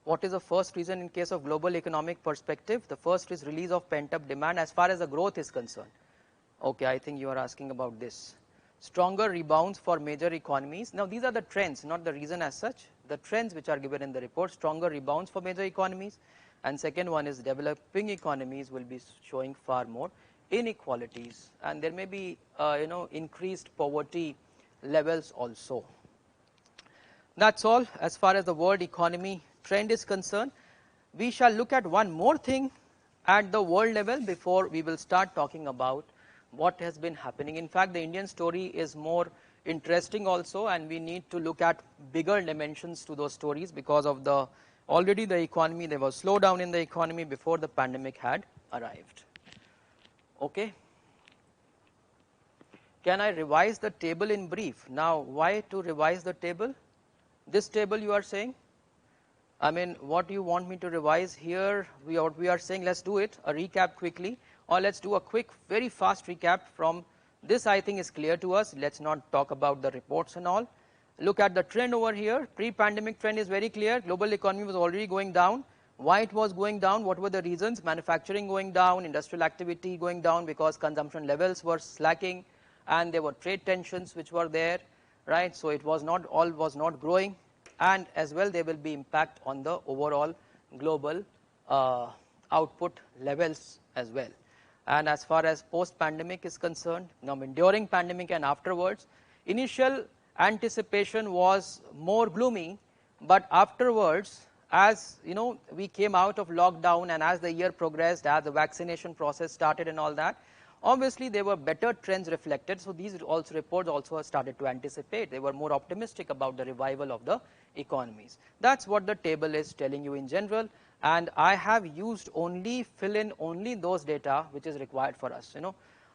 What is the first reason in case of global economic perspective? The first is release of pent up demand as far as the growth is concerned. Okay, I think you are asking about this. Stronger rebounds for major economies. Now these are the trends, not the reason as such. The trends which are given in the report, stronger rebounds for major economies. And second one is developing economies will be showing far more inequalities, and there may be increased poverty levels also. That's all as far as the world economy trend is concerned. We shall look at one more thing at the world level before we will start talking about what has been happening. In fact, the Indian story is more interesting also, and we need to look at bigger dimensions to those stories because of the already the economy, there was slowdown in the economy before the pandemic had arrived. Okay. Can I revise the table in brief? Now, why to revise the table? This table you are saying? I mean, what do you want me to revise here? We are saying let's do it, a recap quickly, or let's do a quick, very fast recap from this. I think is clear to us. Let's not talk about the reports and all. Look at the trend over here. Pre-pandemic trend is very clear. Global economy was already going down. Why it was going down? What were the reasons? Manufacturing going down, industrial activity going down because consumption levels were slacking, and there were trade tensions which were there, right? So it was not, all was not growing, and as well there will be impact on the overall global output levels as well. And as far as post-pandemic is concerned, now during pandemic and afterwards, initial anticipation was more gloomy, but afterwards, as you know, we came out of lockdown, and as the year progressed, as the vaccination process started and all that, obviously there were better trends reflected. So these also reports also started to anticipate. They were more optimistic about the revival of the economies. That's what the table is telling you in general, and I have used only fill in only those data which is required for us.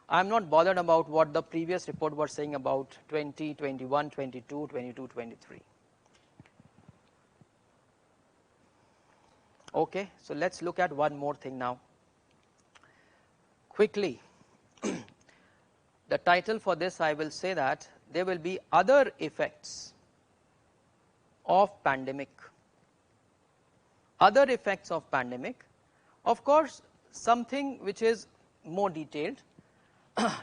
I'm not bothered about what the previous report was saying about 20, 21, 22, 22, 23. Okay, so let's look at one more thing now. Quickly, the title for this, I will say that there will be other effects of pandemic. Other effects of pandemic, of course, something which is more detailed.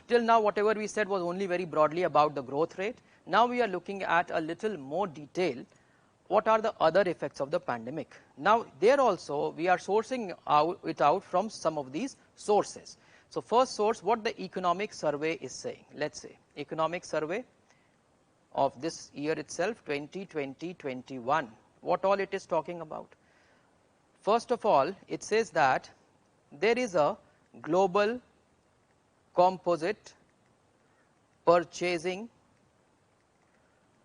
Till now, whatever we said was only very broadly about the growth rate. Now we are looking at a little more detail. What are the other effects of the pandemic? Now, there also we are sourcing it out from some of these sources. So, first source, what the economic survey is saying. Let's say economic survey of this year itself, 2020-21. What all it is talking about? First of all, it says that there is a global composite purchasing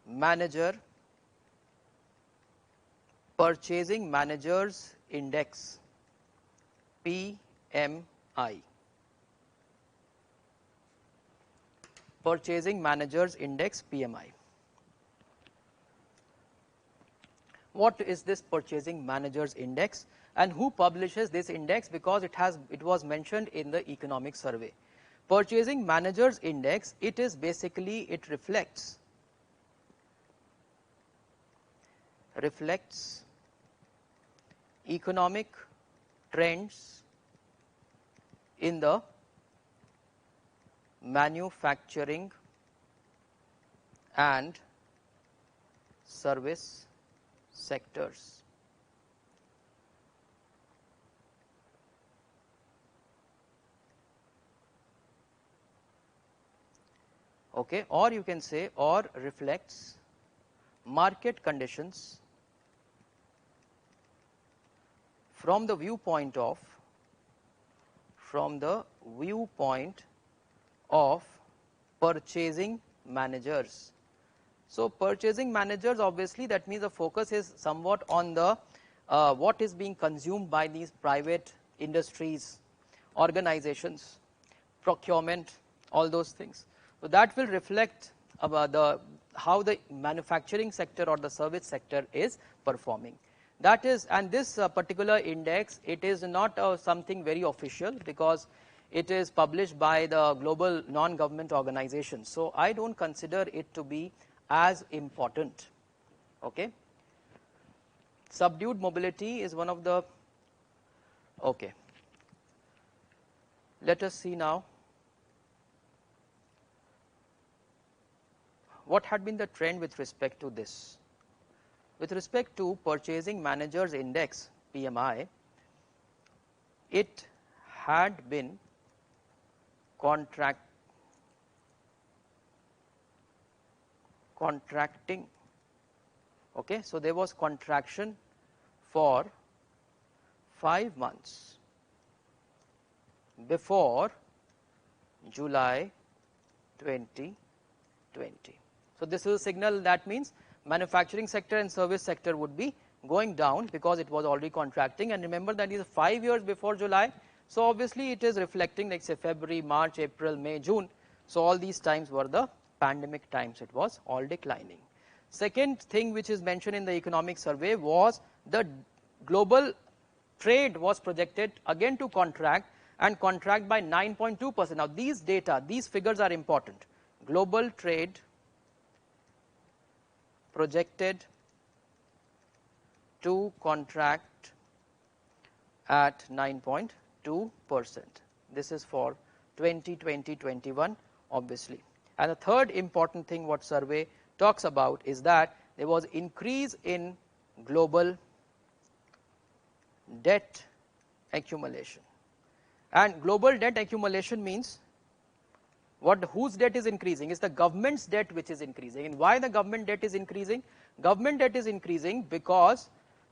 managers index, PMI. Purchasing Managers Index, PMI. What is this Purchasing Managers Index, and who publishes this index? Because it was mentioned in the economic survey. Purchasing Managers Index, it is basically, it reflects reflects economic trends in the manufacturing and service sectors. Okay, or you can say or reflects market conditions from the viewpoint of purchasing managers. So purchasing managers, obviously that means the focus is somewhat on the what is being consumed by these private industries, organizations, procurement, all those things. So that will reflect about how the manufacturing sector or the service sector is performing. That is, and this particular index, it is not something very official because it is published by the global non-government organizations. So I don't consider it to be as important. Okay. Subdued mobility is one of the, okay. Let us see now what had been the trend with respect to this. With respect to purchasing managers index PMI, it had been contracting. Okay, so there was contraction for 5 months before July 2020. So this is a signal that means manufacturing sector and service sector would be going down because it was already contracting, and remember that is 5 years before July. So obviously it is reflecting, like say February, March, April, May, June. So all these times were the pandemic times, it was all declining. Second thing which is mentioned in the economic survey was the global trade was projected again to contract and contract by 9.2%. Now these data, these figures are important. Global trade projected to contract at 9.2%. This is for 2020-21 obviously. And the third important thing what survey talks about is that there was increase in global debt accumulation. And global debt accumulation means whose debt is increasing? Is the government's debt which is increasing. And why the government debt is increasing? Government debt is increasing because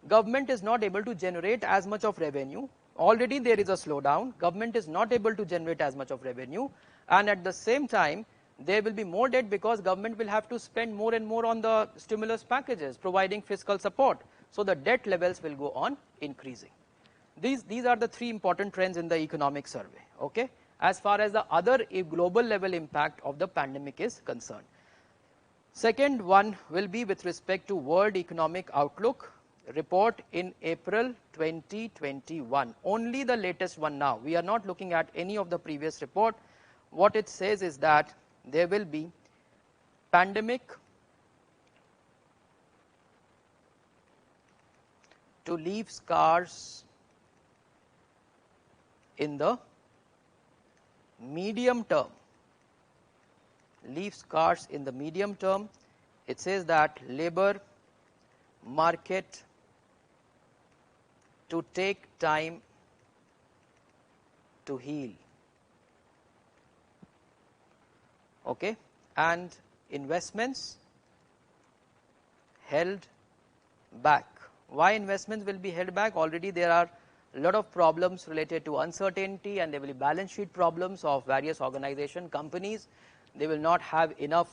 government is not able to generate as much of revenue. Already there is a slowdown. Government is not able to generate as much of revenue, and at the same time there will be more debt because government will have to spend more and more on the stimulus packages, providing fiscal support. So the debt levels will go on increasing. These are the three important trends in the economic survey. Okay. As far as the other global level impact of the pandemic is concerned. Second one will be with respect to World Economic Outlook report in April 2021. Only the latest one now. We are not looking at any of the previous report. What it says is that there will be pandemic to leave scars in the medium term, leave scars in the medium term. It says that labor market to take time to heal. Okay, and investments held back. Why investments will be held back? Already there are a lot of problems related to uncertainty, and there will be balance sheet problems of various organization companies. They will not have enough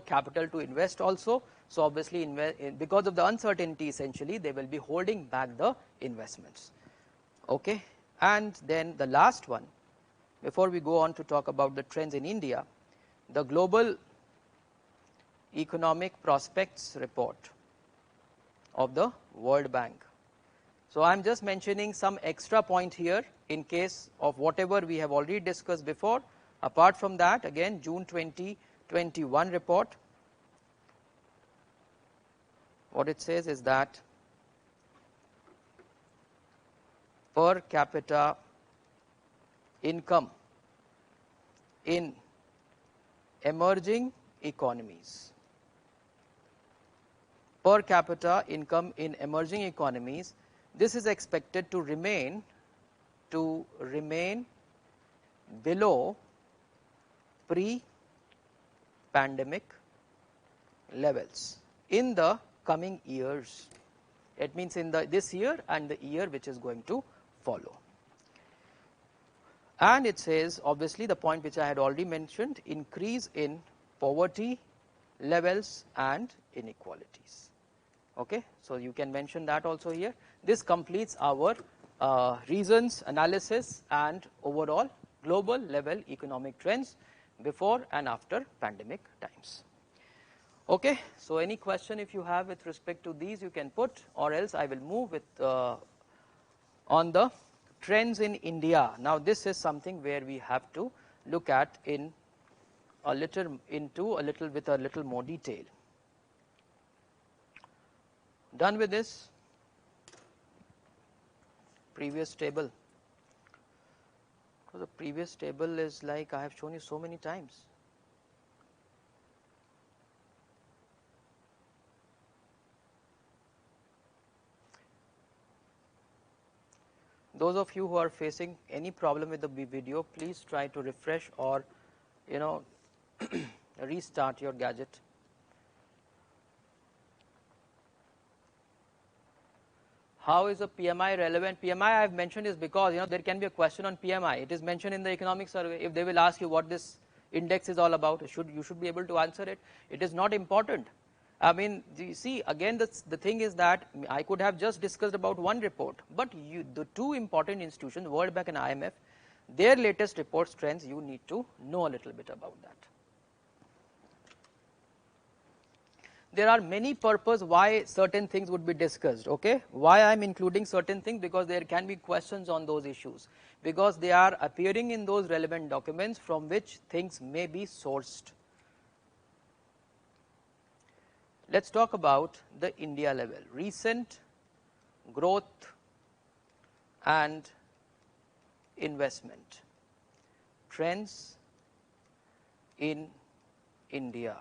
capital to invest also. So obviously because of the uncertainty, essentially they will be holding back the investments. Okay, and then the last one before we go on to talk about the trends in India, the Global Economic Prospects Report of the World Bank. So I am just mentioning some extra point here in case of whatever we have already discussed before. Apart from that, again June 2021 report. what it says is that per capita income in emerging economies, per capita income in emerging economies, this is expected to remain below pre-pandemic levels in the coming years. It means in this year and the year which is going to follow. And it says, obviously, the point which I had already mentioned, increase in poverty levels and inequalities. Okay, so you can mention that also here. This completes our reasons, analysis, and overall global level economic trends before and after pandemic times. Okay, so any question if you have with respect to these you can put, or else I will move with on the trends in India. Now this is something where we have to look at in a little with a little more detail. Done with this previous table. So the previous table is like I have shown you so many times. Those of you who are facing any problem with the video, please try to refresh or restart your gadget. How is a PMI relevant? PMI I have mentioned is because there can be a question on PMI. It is mentioned in the economic survey. If they will ask you what this index is all about, you should be able to answer it. It is not important. I mean, you see, again, the thing is that I could have just discussed about one report, but the two important institutions, World Bank and IMF, their latest reports trends, you need to know a little bit about that. There are many purposes why certain things would be discussed, okay? Why I am including certain things? Because there can be questions on those issues, because they are appearing in those relevant documents from which things may be sourced. Let's talk about the India level, recent growth and investment trends in India.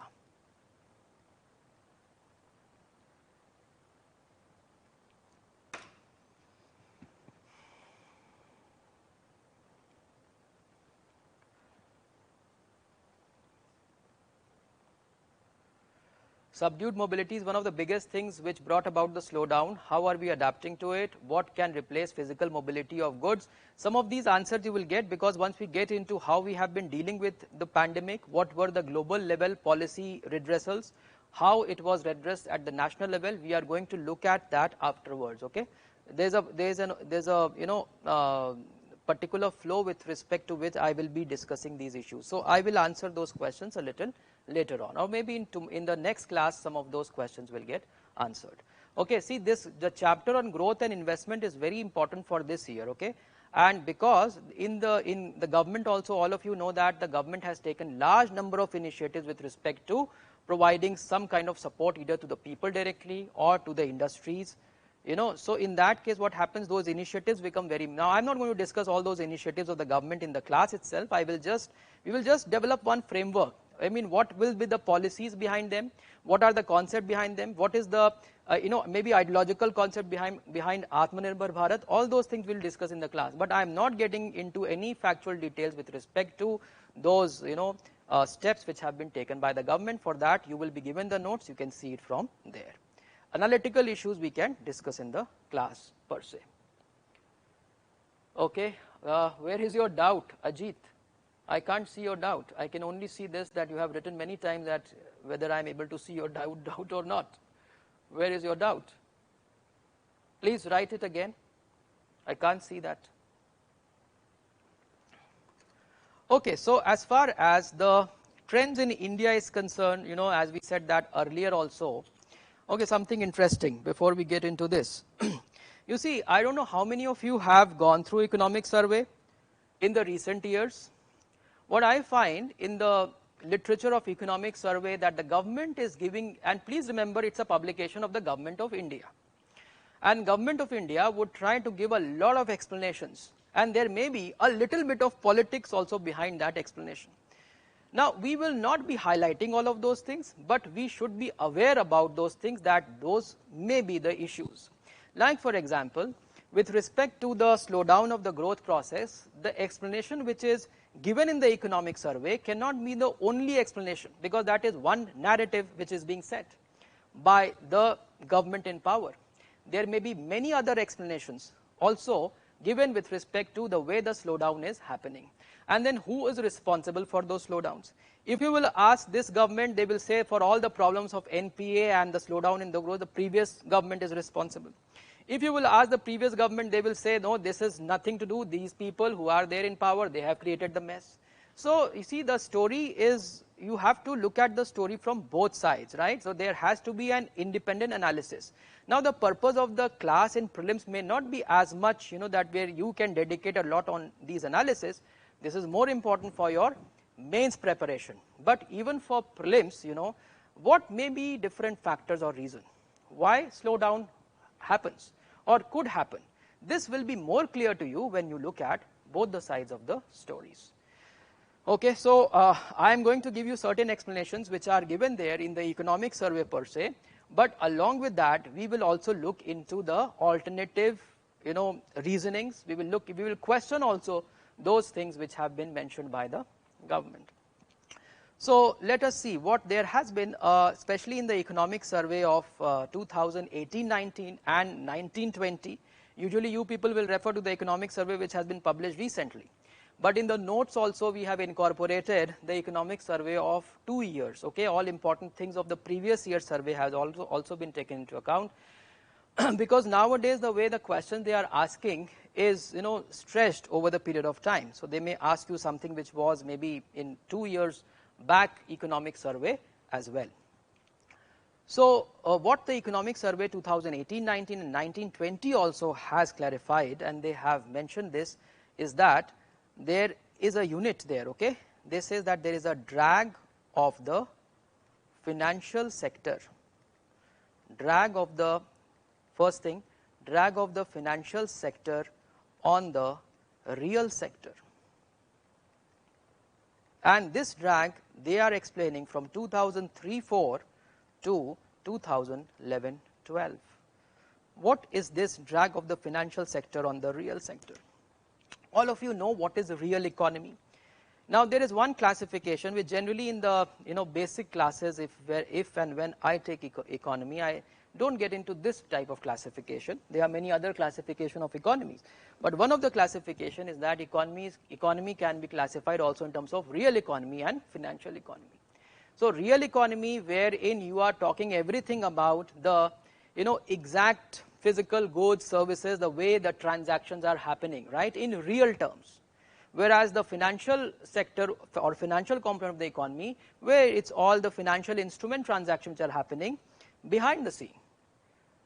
Subdued mobility is one of the biggest things which brought about the slowdown. How are we adapting to it? What can replace physical mobility of goods? Some of these answers you will get, because once we get into how we have been dealing with the pandemic, what were the global level policy redressals, how it was redressed at the national level, we are going to look at that afterwards. Okay, there's a particular flow with respect to which I will be discussing these issues. So I will answer those questions a little later on, or maybe in the next class some of those questions will get answered. Okay, see, the chapter on growth and investment is very important for this year. Okay, and because in the government also, all of you know that the government has taken large number of initiatives with respect to providing some kind of support either to the people directly or to the industries. So in that case what happens, those initiatives become now I'm not going to discuss all those initiatives of the government in the class itself. We will just develop one framework. I mean, what will be the policies behind them, what are the concept behind them, what is the maybe ideological concept behind Atmanirbhar Bharat. All those things we'll discuss in the class, but I am not getting into any factual details with respect to those steps which have been taken by the government. For that you will be given the notes, you can see it from there. Analytical issues we can discuss in the class per se. Okay, where is your doubt, Ajit? I can't see your doubt. I can only see this, that you have written many times that whether I am able to see your doubt or not. Where is your doubt? Please write it again. I can't see that. Okay, so as far as the trends in India is concerned, as we said that earlier also. Okay, something interesting before we get into this. You see, I don't know how many of you have gone through economic survey in the recent years. What I find in the literature of economic survey that the government is giving, and please remember it's a publication of the government of India. And government of India would try to give a lot of explanations, and there may be a little bit of politics also behind that explanation. Now, we will not be highlighting all of those things, but we should be aware about those things, that those may be the issues. Like for example, with respect to the slowdown of the growth process, the explanation which is given in the economic survey cannot be the only explanation, because that is one narrative which is being set by the government in power. There may be many other explanations also given with respect to the way the slowdown is happening. And then who is responsible for those slowdowns? If you will ask this government, they will say for all the problems of NPA and the slowdown in the growth, the previous government is responsible. If you will ask the previous government, they will say, no, this is nothing to do. These people who are there in power, they have created the mess. So you see, the story is, you have to look at the story from both sides, right? So there has to be an independent analysis. Now, the purpose of the class in prelims may not be as much, that where you can dedicate a lot on these analysis. This is more important for your mains preparation. But even for prelims, what may be different factors or reason why slowdown happens or could happen? This will be more clear to you when you look at both the sides of the stories. Okay, so I am going to give you certain explanations which are given there in the economic survey per se, but along with that, we will also look into the alternative, reasonings. We will question also those things which have been mentioned by the government. So let us see what there has been, especially in the economic survey of 2018-19 and 19-20. Usually you people will refer to the economic survey which has been published recently. But in the notes also we have incorporated the economic survey of 2 years. Okay, all important things of the previous year survey has also been taken into account. Because nowadays the way the questions they are asking is stretched over the period of time. So they may ask you something which was maybe in 2 years back economic survey as well. So what the economic survey 2018-19 and 19-20 also has clarified, and they have mentioned this, is that there is a unit there. Okay, they say that there is a drag of the financial sector, drag of the first thing, drag of the financial sector on the real sector. And this drag they are explaining from 2003-4 to 2011-12. What is this drag of the financial sector on the real sector? All of you know what is real economy. Now there is one classification which generally in the basic classes, if and when I take economy, I don't get into this type of classification. There are many other classification of economies, but one of the classification is that economy can be classified also in terms of real economy and financial economy. So real economy, wherein you are talking everything about the exact physical goods, services, the way the transactions are happening, right, in real terms. Whereas the financial sector or financial component of the economy, where it's all the financial instrument transactions which are happening behind the scene.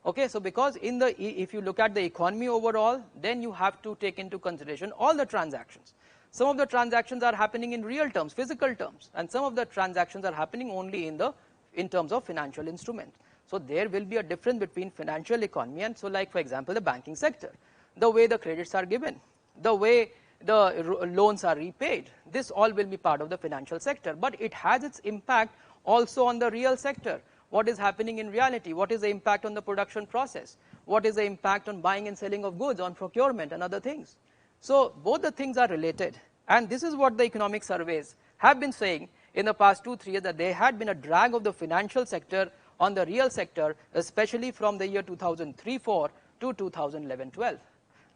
Okay, so because if you look at the economy overall, then you have to take into consideration all the transactions. Some of the transactions are happening in real terms, physical terms, and some of the transactions are happening only in terms of financial instruments. So there will be a difference between financial economy and, so like for example the banking sector, the way the credits are given, the way the loans are repaid, this all will be part of the financial sector, but it has its impact also on the real sector. What is happening in reality? What is the impact on the production process? What is the impact on buying and selling of goods, on procurement and other things? So both the things are related, and this is what the economic surveys have been saying in the past 2-3 years, that there had been a drag of the financial sector on the real sector, especially from the year 2003-4 to 2011-12.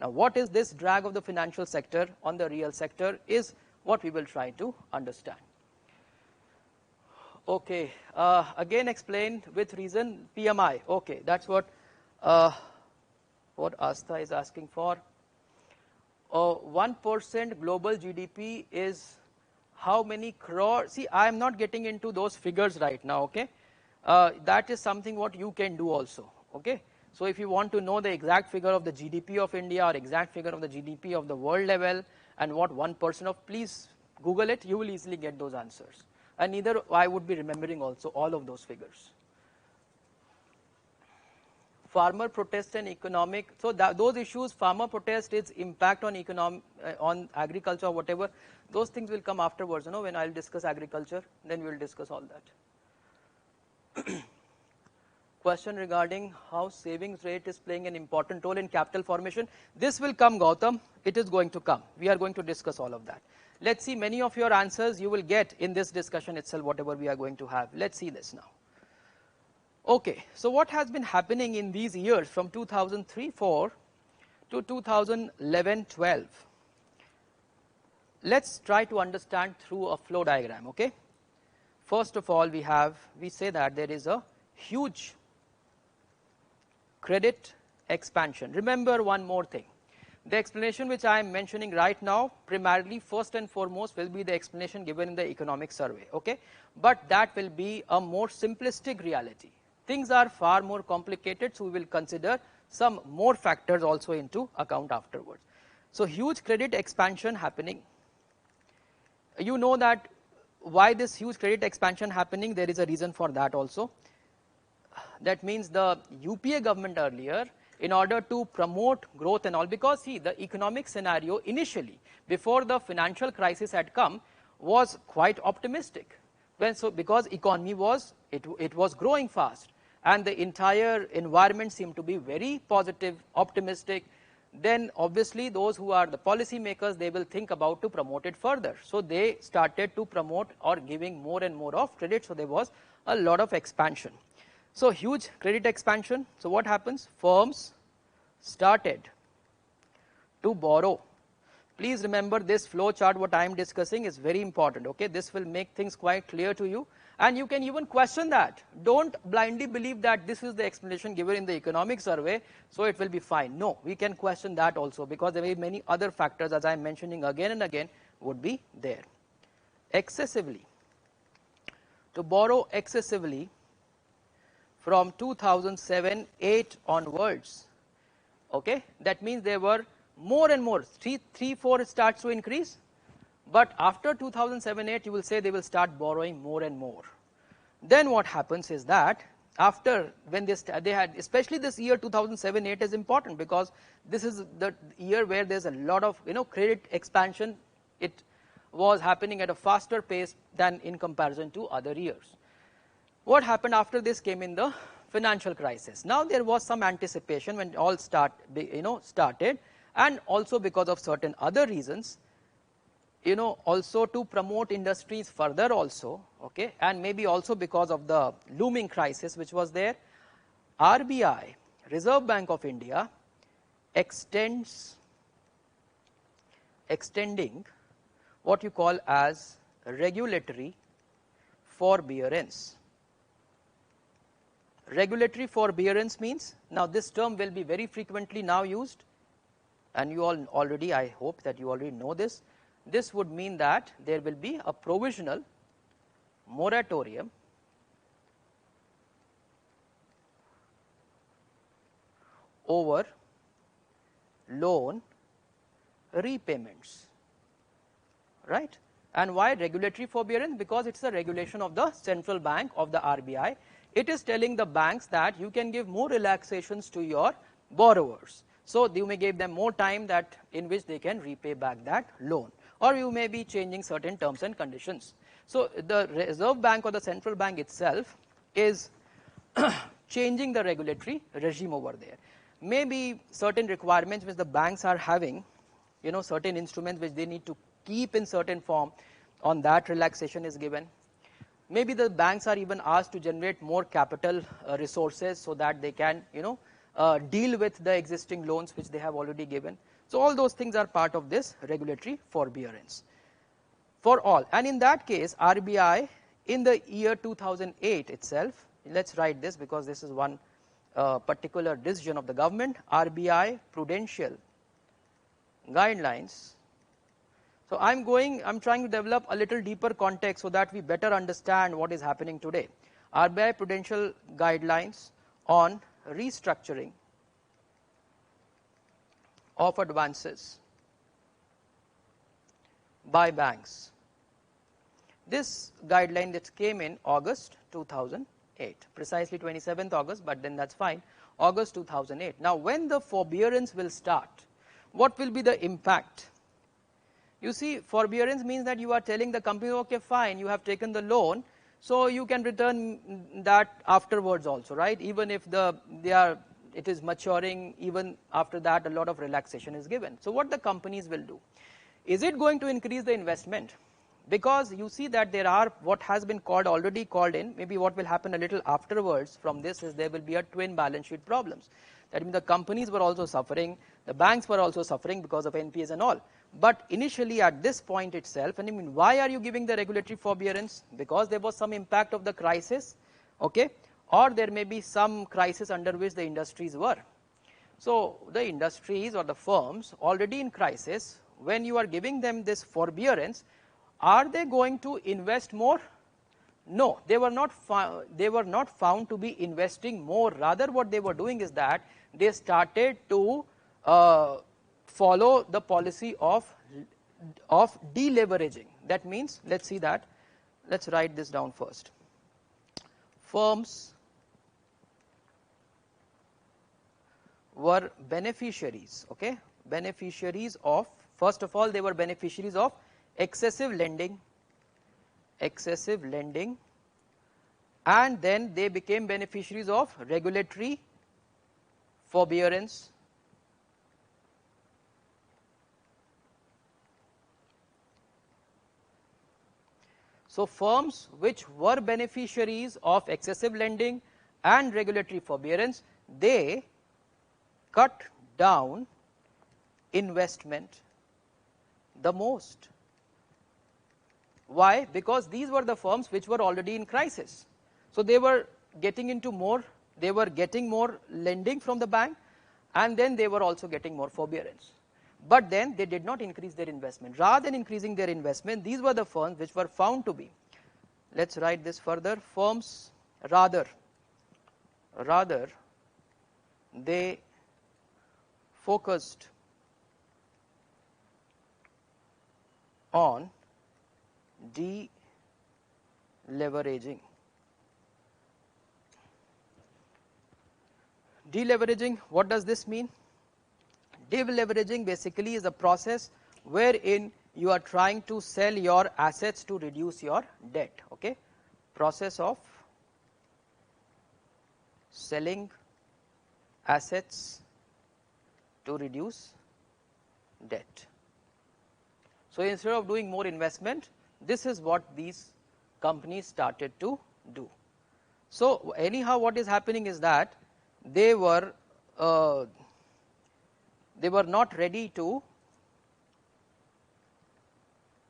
Now what is this drag of the financial sector on the real sector is what we will try to understand. Okay, again explained with reason PMI. Okay, that's what Asta is asking for. 1% global GDP is how many crores? See, I am not getting into those figures right now. Okay, that is something what you can do also. Okay, so if you want to know the exact figure of the GDP of India or exact figure of the GDP of the world level and what 1% of, please Google it. You will easily get those answers. and neither I would be remembering also all of those figures. Farmer protest and economic, so those issues, farmer protest, its impact on on agriculture or whatever, those things will come afterwards, when I'll discuss agriculture, then we'll discuss all that. Question regarding how savings rate is playing an important role in capital formation. This will come, Gautam, it is going to come. We are going to discuss all of that. Let's see, many of your answers you will get in this discussion itself, whatever we are going to have. Let's see this now. Okay, so what has been happening in these years from 2003-4 to 2011-12? Let's try to understand through a flow diagram, okay? First of all, we say that there is a huge credit expansion. Remember one more thing. The explanation which I am mentioning right now, primarily, first and foremost, will be the explanation given in the economic survey, okay? But that will be a more simplistic reality. Things are far more complicated, so we will consider some more factors also into account afterwards. So huge credit expansion happening. You know that why this huge credit expansion happening, there is a reason for that also. That means the UPA government earlier, in order to promote growth and all, because see, the economic scenario initially, before the financial crisis had come, was quite optimistic. Because economy was, it was growing fast, and the entire environment seemed to be very positive, optimistic. Then obviously those who are the policy makers, they will think about to promote it further. So they started to promote or giving more and more of credit, so there was a lot of expansion. So huge credit expansion. So what happens? Firms started to borrow. Please remember this flow chart, what I am discussing is very important, okay? This will make things quite clear to you, and you can even question that. Don't blindly believe that this is the explanation given in the economic survey, so it will be fine. No, we can question that also, because there may be many other factors, as I am mentioning again and again, would be there. Excessively, to borrow excessively from 2007-8 onwards, okay? That means there were more and more, 3-4 starts to increase, but after 2007-8 you will say they will start borrowing more and more. Then what happens is that after, when they had, especially this year 2007-8 is important, because this is the year where there's a lot of credit expansion. It was happening at a faster pace than in comparison to other years. What happened after this came in the financial crisis. Now there was some anticipation when it all started, and also because of certain other reasons, also to promote industries further also, okay, and maybe also because of the looming crisis which was there, RBI, Reserve Bank of India, extending what you call as regulatory forbearance. Regulatory forbearance means, now this term will be very frequently now used, and you all already, I hope that you already know this. This would mean that there will be a provisional moratorium over loan repayments, right? And why regulatory forbearance? Because it's a regulation of the central bank, of the RBI. It is telling the banks that you can give more relaxations to your borrowers. So you may give them more time that in which they can repay back that loan, or you may be changing certain terms and conditions. So the Reserve Bank or the central bank itself is changing the regulatory regime over there. Maybe certain requirements which the banks are having, certain instruments which they need to keep in certain form, on that relaxation is given. Maybe the banks are even asked to generate more capital resources so that they can deal with the existing loans which they have already given. So all those things are part of this regulatory forbearance for all. And in that case, RBI in the year 2008 itself, let's write this because this is one particular decision of the government, RBI prudential guidelines. So I'm trying to develop a little deeper context so that we better understand what is happening today. RBI prudential guidelines on restructuring of advances by banks. This guideline that came in August 2008, precisely 27th August, but then that's fine, August 2008. Now when the forbearance will start, what will be the impact? You see, forbearance means that you are telling the company, okay, fine, you have taken the loan, so you can return that afterwards also, right? Even if it is maturing, even after that a lot of relaxation is given. So what the companies will do? Is it going to increase the investment? Because you see that there are what has been already called in, maybe what will happen a little afterwards from this is there will be a twin balance sheet problems. That means the companies were also suffering, the banks were also suffering because of NPAs and all. But initially at this point itself, and I mean, why are you giving the regulatory forbearance? Because there was some impact of the crisis, okay, or there may be some crisis under which the industries were. So the industries or the firms already in crisis, when you are giving them this forbearance, are they going to invest more? No, they were not found to be investing more. Rather, what they were doing is that they started to follow the policy of deleveraging. That means, let's see that. Let's write this down first. Firms were beneficiaries, okay? Beneficiaries of, first of all, they were beneficiaries of excessive lending, and then they became beneficiaries of regulatory forbearance, so firms which were beneficiaries of excessive lending and regulatory forbearance, they cut down investment the most. Why? Because these were the firms which were already in crisis. So they were getting into more, they were getting more lending from the bank, and then they were also getting more forbearance. But then they did not increase their investment. Rather than increasing their investment, these were the firms which were found to be, let's write this further, firms rather they focused on deleveraging. Deleveraging, what does this mean? Deleveraging basically is a process wherein you are trying to sell your assets to reduce your debt, okay? Process of selling assets to reduce debt. So instead of doing more investment, this is what these companies started to do. So anyhow, what is happening is that they were not ready to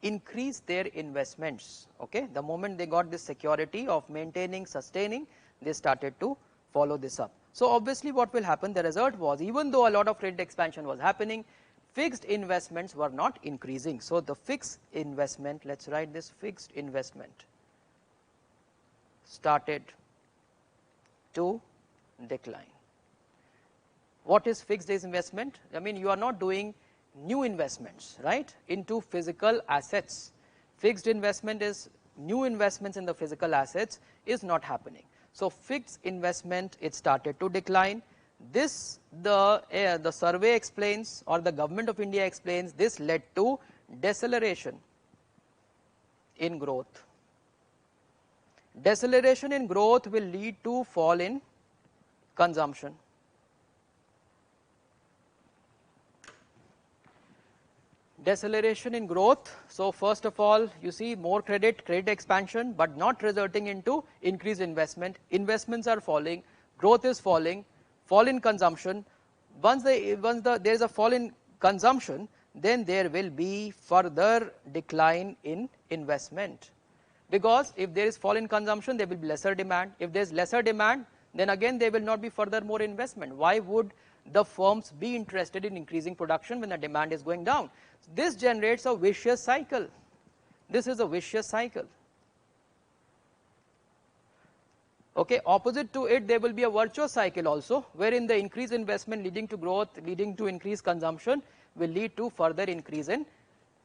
increase their investments, okay? The moment they got this security of maintaining, sustaining, they started to follow this up. So obviously what will happen, the result was, even though a lot of credit expansion was happening, fixed investments were not increasing. So the fixed investment, let's write this, fixed investment started to decline. What is fixed investment? I mean, you are not doing new investments, right, into physical assets. Fixed investment is new investments in the physical assets is not happening. So fixed investment, it started to decline. This the survey explains, or the government of India explains, this led to deceleration in growth. Deceleration in growth will lead to fall in consumption. Deceleration in growth, so first of all, you see more credit expansion, but not resulting into increased investment. Investments are falling, growth is falling, fall in consumption. Once there is a fall in consumption, then there will be further decline in investment. Because if there is fall in consumption, there will be lesser demand. If there is lesser demand, then again there will not be further more investment. Why would the firms be interested in increasing production when the demand is going down? This generates a vicious cycle. This is a vicious cycle. Okay, opposite to it, there will be a virtuous cycle also, wherein the increased investment leading to growth, leading to increased consumption, will lead to further increase in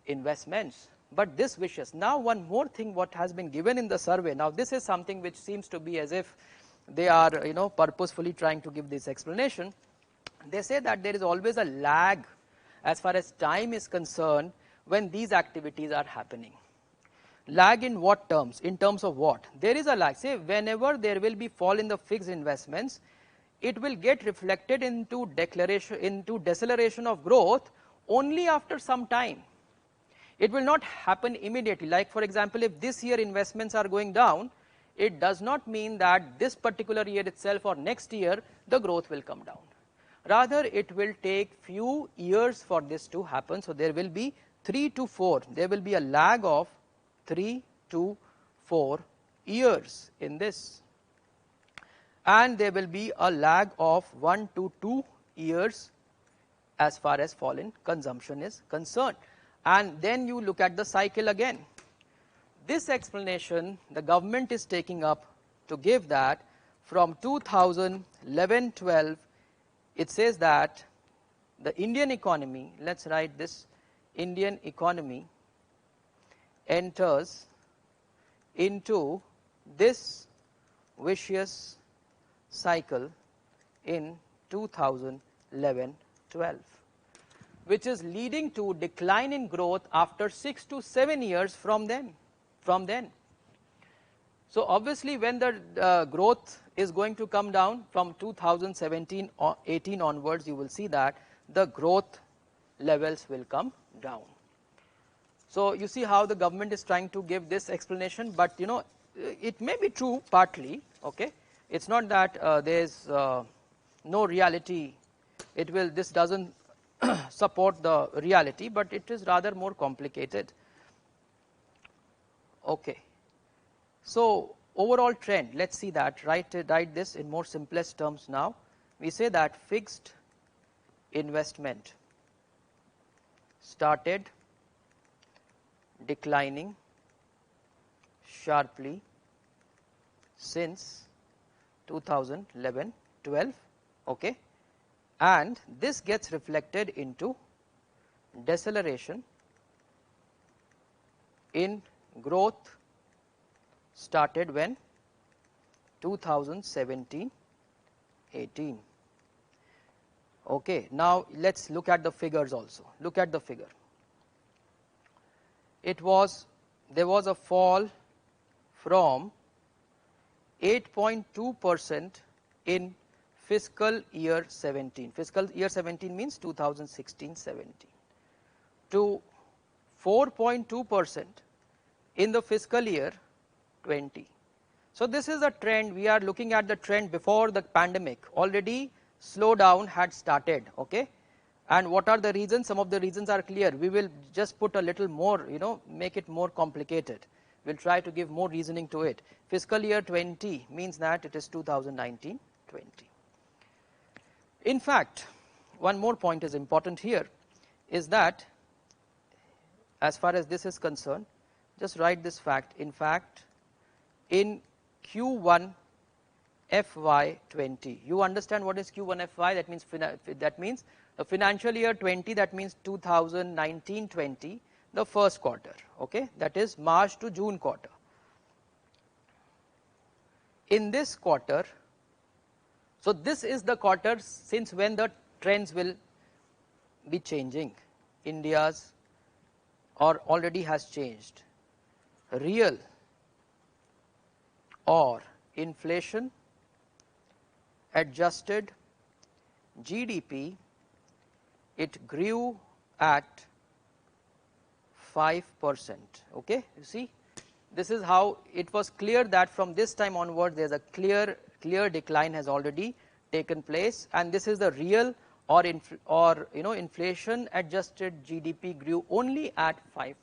investments. but this vicious. Now one more thing what has been given in the survey, now this is something which seems to be as if they are purposefully trying to give this explanation. They say that there is always a lag as far as time is concerned when these activities are happening. Lag in what terms? In terms of what? There is a lag. Say whenever there will be fall in the fixed investments, it will get reflected into deceleration of growth only after some time. It will not happen immediately. Like for example, if this year investments are going down, it does not mean that this particular year itself or next year the growth will come down. Rather, it will take few years for this to happen. So there will be 3 to 4. There will be a lag of 3 to 4 years in this, and there will be a lag of 1 to 2 years as far as fall in consumption is concerned. And then you look at the cycle again. This explanation the government is taking up to give that from 2011-12, it says that the Indian economy, let's write this, Indian economy enters into this vicious cycle in 2011-12, which is leading to decline in growth after 6 to 7 years from then. So obviously when the growth is going to come down from 2017 or 18 onwards, you will see that the growth levels will come down. So you see how the government is trying to give this explanation, but it may be true partly, okay. It's not that there is no reality. This doesn't support the reality, but it is rather more complicated. Okay. So overall trend, let's see that. Write this in more simplest terms now. We say that fixed investment started declining sharply since 2011-12, okay, and this gets reflected into deceleration in growth started when 2017-18. Okay, now let's look at the figures also. Look at the figure. There was a fall from 8.2% in fiscal year 17. Fiscal year 17 means 2016-17 to 4.2% in the fiscal year 20. So this is a trend. We are looking at the trend before the pandemic. Already slowdown had started, okay. And what are the reasons? Some of the reasons are clear. We will just put a little more, make it more complicated. We'll try to give more reasoning to it. Fiscal year 20 means that it is 2019-20. In fact, one more point is important here, is that as far as this is concerned, just write this fact. In fact, in Q1 FY20, you understand what is Q1 FY? That means the financial year 20, that means 2019-20, the first quarter, okay, that is March to June quarter. In this quarter, so this is the quarter since when the trends will be changing. India's or already has changed. Real or inflation adjusted GDP, it grew at 5%, okay. You see, this is how it was clear that from this time onward there is a clear decline has already taken place, and this is the real or inflation adjusted GDP grew only at 5%,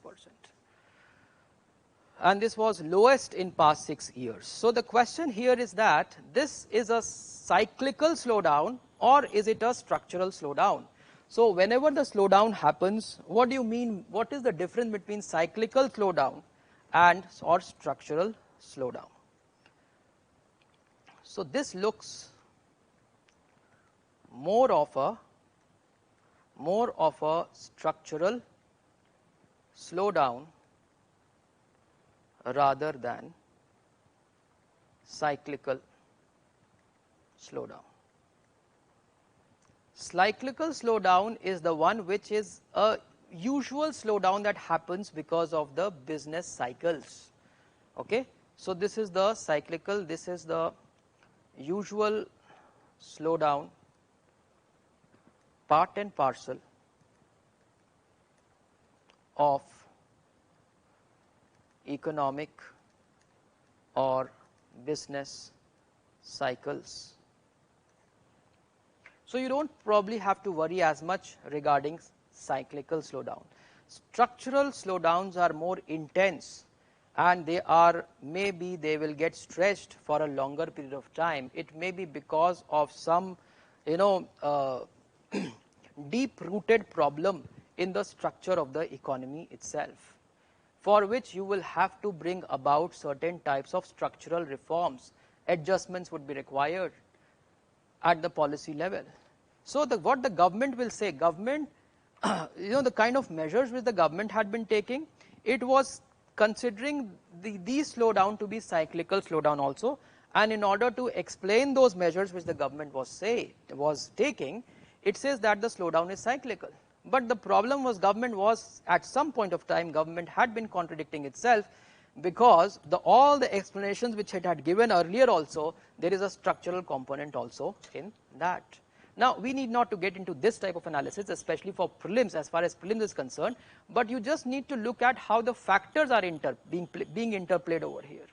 and this was lowest in past 6 years. So the question here is that this is a cyclical slowdown or is it a structural slowdown? So whenever the slowdown happens, what do you mean? What is the difference between cyclical slowdown and or structural slowdown? So this looks more of a structural slowdown rather than cyclical slowdown. Cyclical slowdown is the one which is a usual slowdown that happens because of the business cycles. Okay, so this is the cyclical, this is the usual slowdown, part and parcel of economic or business cycles. So you don't probably have to worry as much regarding cyclical slowdown. Structural slowdowns are more intense, and they are, maybe they will get stretched for a longer period of time. It may be because of some deep rooted problem in the structure of the economy itself, for which you will have to bring about certain types of structural reforms. Adjustments would be required at the policy level. So what the government will say, government, the kind of measures which the government had been taking, it was considering these slowdown to be cyclical slowdown also, and in order to explain those measures which the government was taking, it says that the slowdown is cyclical. But the problem was, government was, at some point of time, government had been contradicting itself, because all the explanations which it had given earlier also, there is a structural component also in that. Now, we need not to get into this type of analysis, especially for prelims, as far as prelims is concerned, but you just need to look at how the factors are being interplayed over here.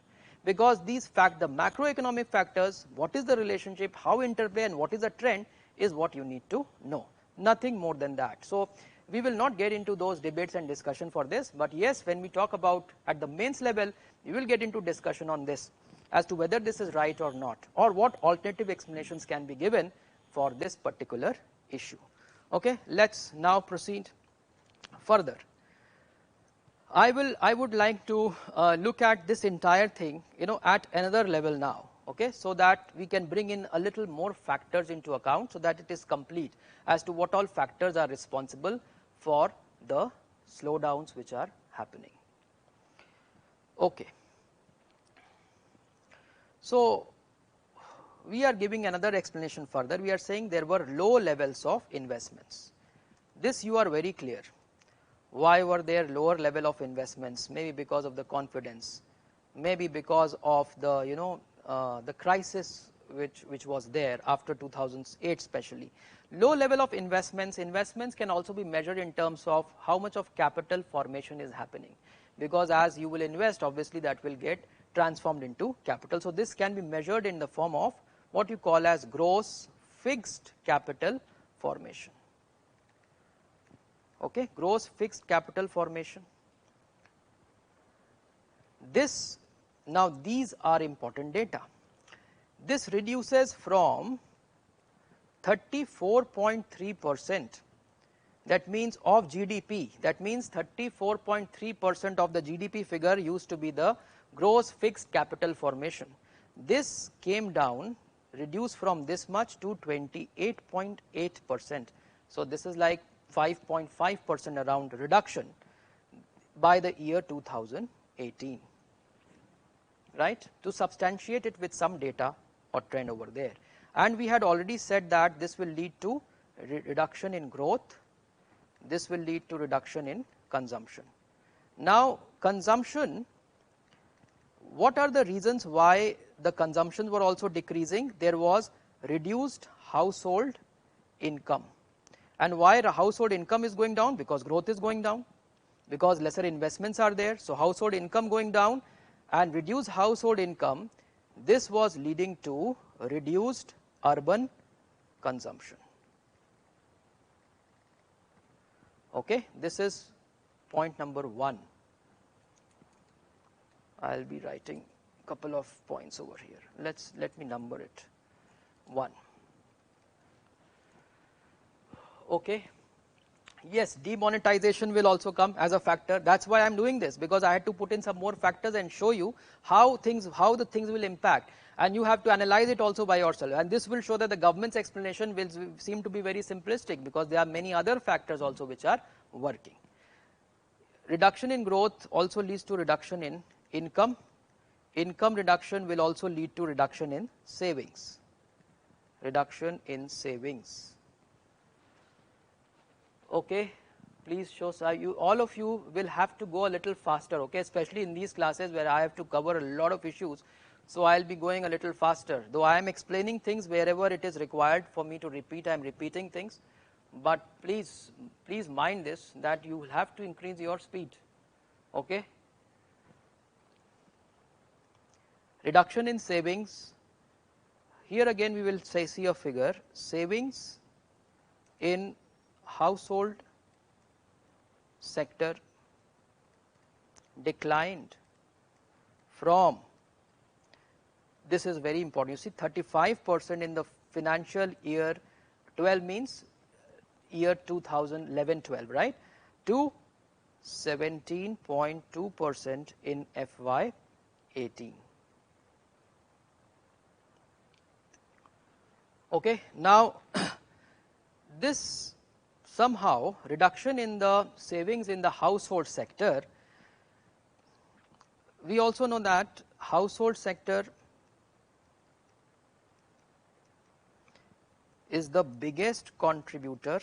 Because these the macroeconomic factors, what is the relationship, how interplay, and what is the trend is what you need to know. Nothing more than that. So we will not get into those debates and discussion for this, but yes, when we talk about at the mains level, we will get into discussion on this as to whether this is right or not, or what alternative explanations can be given for this particular issue. Okay, let's now proceed further. I would like to look at this entire thing, at another level now. Okay, so that we can bring in a little more factors into account, so that it is complete as to what all factors are responsible for the slowdowns which are happening. Okay, so we are giving another explanation further. We are saying there were low levels of investments. This you are very clear. Why were there lower level of investments? Maybe because of the confidence, maybe because of the the crisis which was there after 2008 especially. Low level of investments can also be measured in terms of how much of capital formation is happening, because as you will invest, obviously that will get transformed into capital. So this can be measured in the form of what you call as gross fixed capital formation. Okay, gross fixed capital formation. Now these are important data. This reduces from 34.3%, that means of GDP, that means 34.3% of the GDP figure used to be the gross fixed capital formation. This came down, reduced from this much to 28.8%. So this is like 5.5% around reduction by the year 2018, right? To substantiate it with some data or trend over there. And we had already said that this will lead to reduction in growth, this will lead to reduction in consumption. Now consumption, what are the reasons why the consumptions were also decreasing? There was reduced household income. And why the household income is going down? Because growth is going down, because lesser investments are there. So household income going down and reduced household income, this was leading to reduced urban consumption. Okay, this is point number 1. I'll be writing a couple of points over here. Let me number it. 1. Okay. Yes, demonetization will also come as a factor. That's why I'm doing this, because I had to put in some more factors and show you how the things will impact, and you have to analyze it also by yourself. And this will show that the government's explanation will seem to be very simplistic, because there are many other factors also which are working. Reduction in growth also leads to reduction in income. Income reduction will also lead to reduction in savings. Reduction in savings. Okay, please show, all of you will have to go a little faster, okay, especially in these classes where I have to cover a lot of issues. So I'll be going a little faster, though I am explaining things wherever it is required for me to repeat. I am repeating things, but please mind this, that you will have to increase your speed. Okay. Reduction in savings. Here again we will see a figure. Savings in household sector declined from, this is very important, you see 35% in the financial year 12, means year 2011-12, right, to 17.2% in FY18. Okay, now this somehow reduction in the savings in the household sector, we also know that household sector is the biggest contributor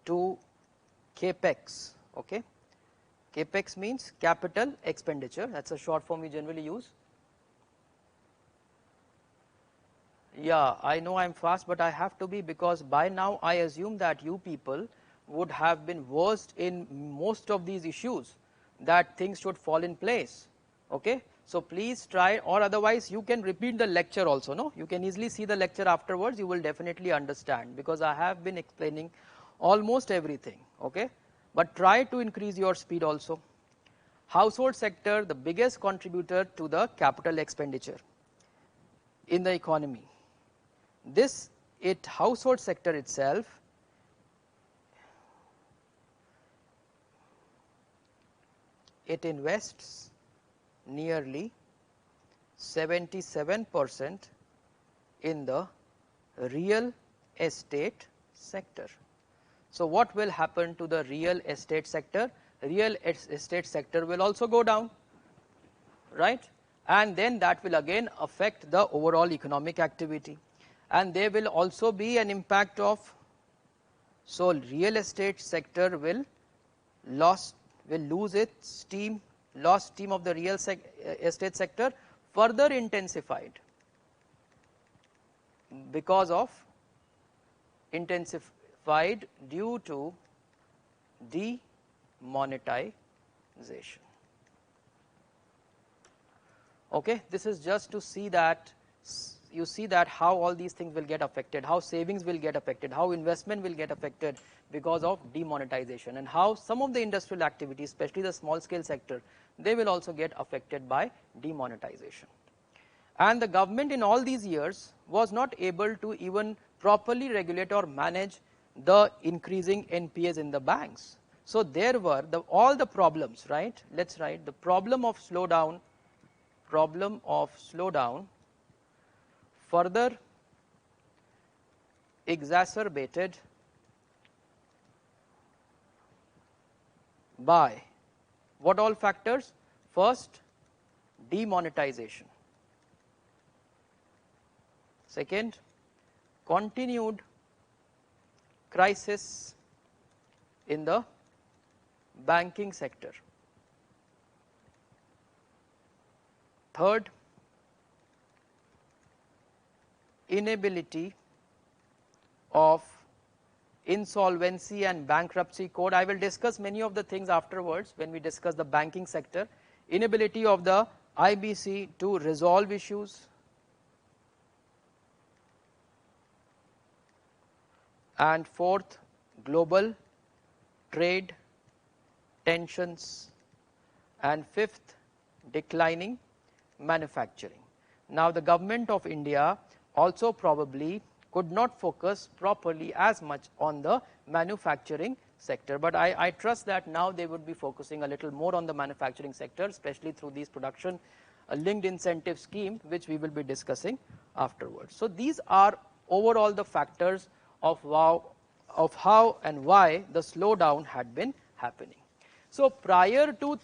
to capex. Okay, capex means capital expenditure, that's a short form we generally use. Yeah, I know I am fast, but I have to be, because by now I assume that you people would have been versed in most of these issues, that things should fall in place. Okay, so please try, or otherwise you can repeat the lecture also. No, you can easily see the lecture afterwards, you will definitely understand, because I have been explaining almost everything. Okay, but try to increase your speed also. Household sector, the biggest contributor to the capital expenditure in the economy. Household sector itself it invests nearly 77% in the real estate sector. So what will happen to the real estate sector? Real estate sector will also go down, right, and then that will again affect the overall economic activity, and there will also be an impact of, so real estate sector will lose its steam, lost steam of the real estate sector further intensified because of intensified due to demonetization. Okay, this is just to see that, you see that how all these things will get affected, how savings will get affected, how investment will get affected because of demonetization, and how some of the industrial activities, especially the small scale sector, they will also get affected by demonetization. And the government in all these years was not able to even properly regulate or manage the increasing NPAs in the banks. So there were all the problems, right? Let's write the problem of slowdown further exacerbated by what all factors? First, demonetization. Second, continued crisis in the banking sector. Third, inability of insolvency and bankruptcy code. I will discuss many of the things afterwards when we discuss the banking sector. Inability of the IBC to resolve issues. And fourth, global trade tensions. And fifth, declining manufacturing. Now the government of India also probably could not focus properly as much on the manufacturing sector, but I trust that now they would be focusing a little more on the manufacturing sector, especially through these production linked incentive scheme, which we will be discussing afterwards. So these are overall the factors of of how and why the slowdown had been happening. So prior to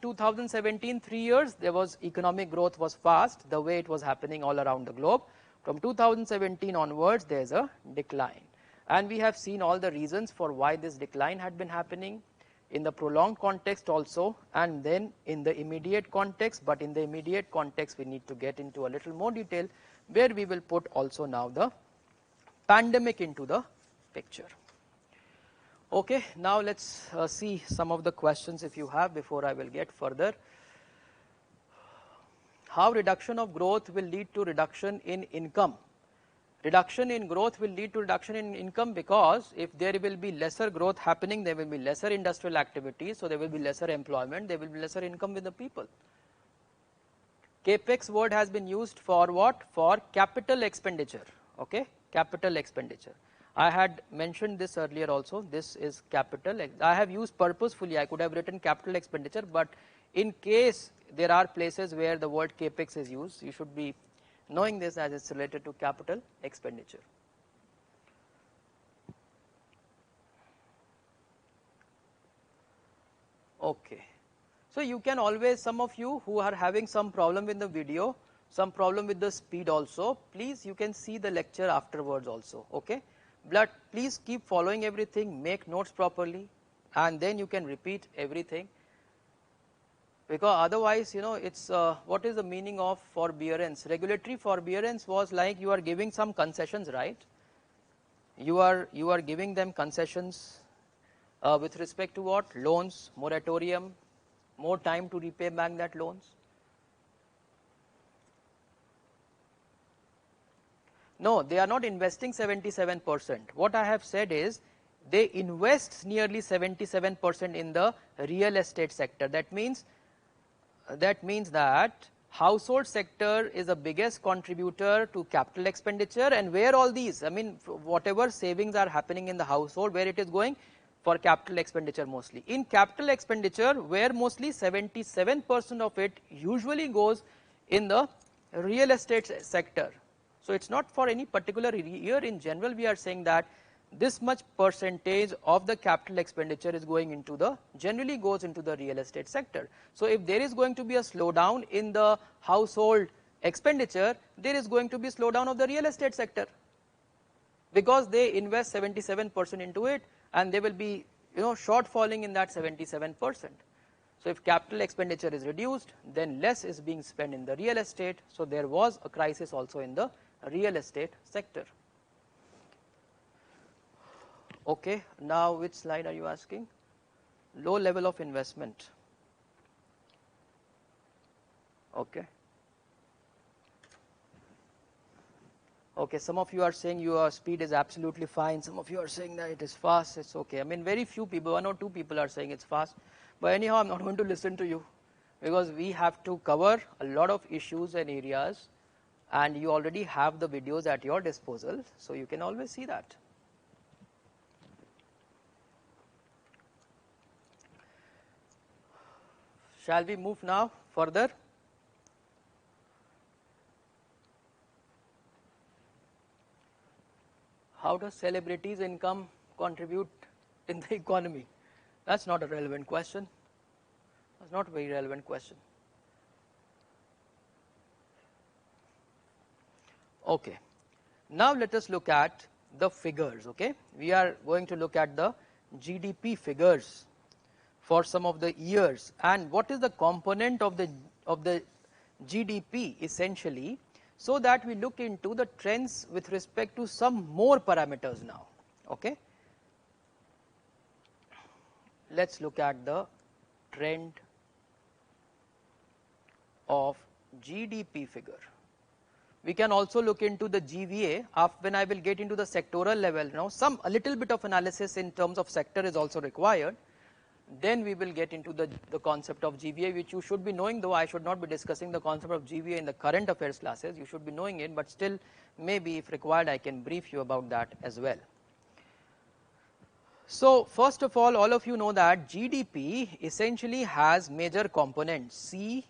2017, 3 years, there was economic growth was fast, the way it was happening all around the globe. From 2017 onwards, there is a decline, and we have seen all the reasons for why this decline had been happening in the prolonged context also, and then in the immediate context. But in the immediate context, we need to get into a little more detail, where we will put also now the pandemic into the picture. Okay, now let's see some of the questions if you have before I will get further. How reduction of growth will lead to reduction in income? Reduction in growth will lead to reduction in income, because if there will be lesser growth happening, there will be lesser industrial activity, so there will be lesser employment, there will be lesser income with the people. Capex word has been used for what? For capital expenditure. Okay, capital expenditure. I had mentioned this earlier also. This is capital. I have used purposefully, I could have written capital expenditure, but in case there are places where the word capex is used, you should be knowing this as it's related to capital expenditure. Okay. So you can always, some of you who are having some problem with the video, some problem with the speed also, please you can see the lecture afterwards also. Okay. But please keep following everything, make notes properly, and then you can repeat everything, because otherwise, you know, it's what is the meaning of forbearance? Regulatory forbearance was like you are giving some concessions, right? You are giving them concessions with respect to what? Loans, moratorium, more time to repay back that loans. No, they are not investing 77%. What I have said is they invest nearly 77% in the real estate sector. That means that household sector is the biggest contributor to capital expenditure, and where all these, I mean, whatever savings are happening in the household, where it is going? For capital expenditure mostly. In capital expenditure, where mostly 77% of it usually goes in the real estate sector. So it's not for any particular year. In general, we are saying that this much percentage of the capital expenditure is going into the, generally goes into the real estate sector. So if there is going to be a slowdown in the household expenditure, there is going to be slowdown of the real estate sector, because they invest 77% into it, and they will be, you know, shortfalling in that 77%. So if capital expenditure is reduced, then less is being spent in the real estate. So there was a crisis also in the real estate sector. Okay, now which slide are you asking? Low level of investment. Okay. Okay, some of you are saying your speed is absolutely fine. Some of you are saying that it is fast. It's okay. I mean, very few people, 1 or 2 people are saying it's fast. But anyhow, I'm not going to listen to you, because we have to cover a lot of issues and areas, and you already have the videos at your disposal, so you can always see that. Shall we move now further? How does celebrities' income contribute in the economy? That's not a relevant question. That's not a very relevant question. Okay. Now let us look at the figures. Okay. We are going to look at the GDP figures for some of the years, and what is the component of the GDP essentially, so that we look into the trends with respect to some more parameters now. Okay. Let's look at the trend of GDP figure. We can also look into the GVA when I will get into the sectoral level. Now a little bit of analysis in terms of sector is also required. Then we will get into the concept of GVA, which you should be knowing, though I should not be discussing the concept of GVA in the current affairs classes. You should be knowing it, but still maybe if required I can brief you about that as well. So first of all of you know that GDP essentially has major components, C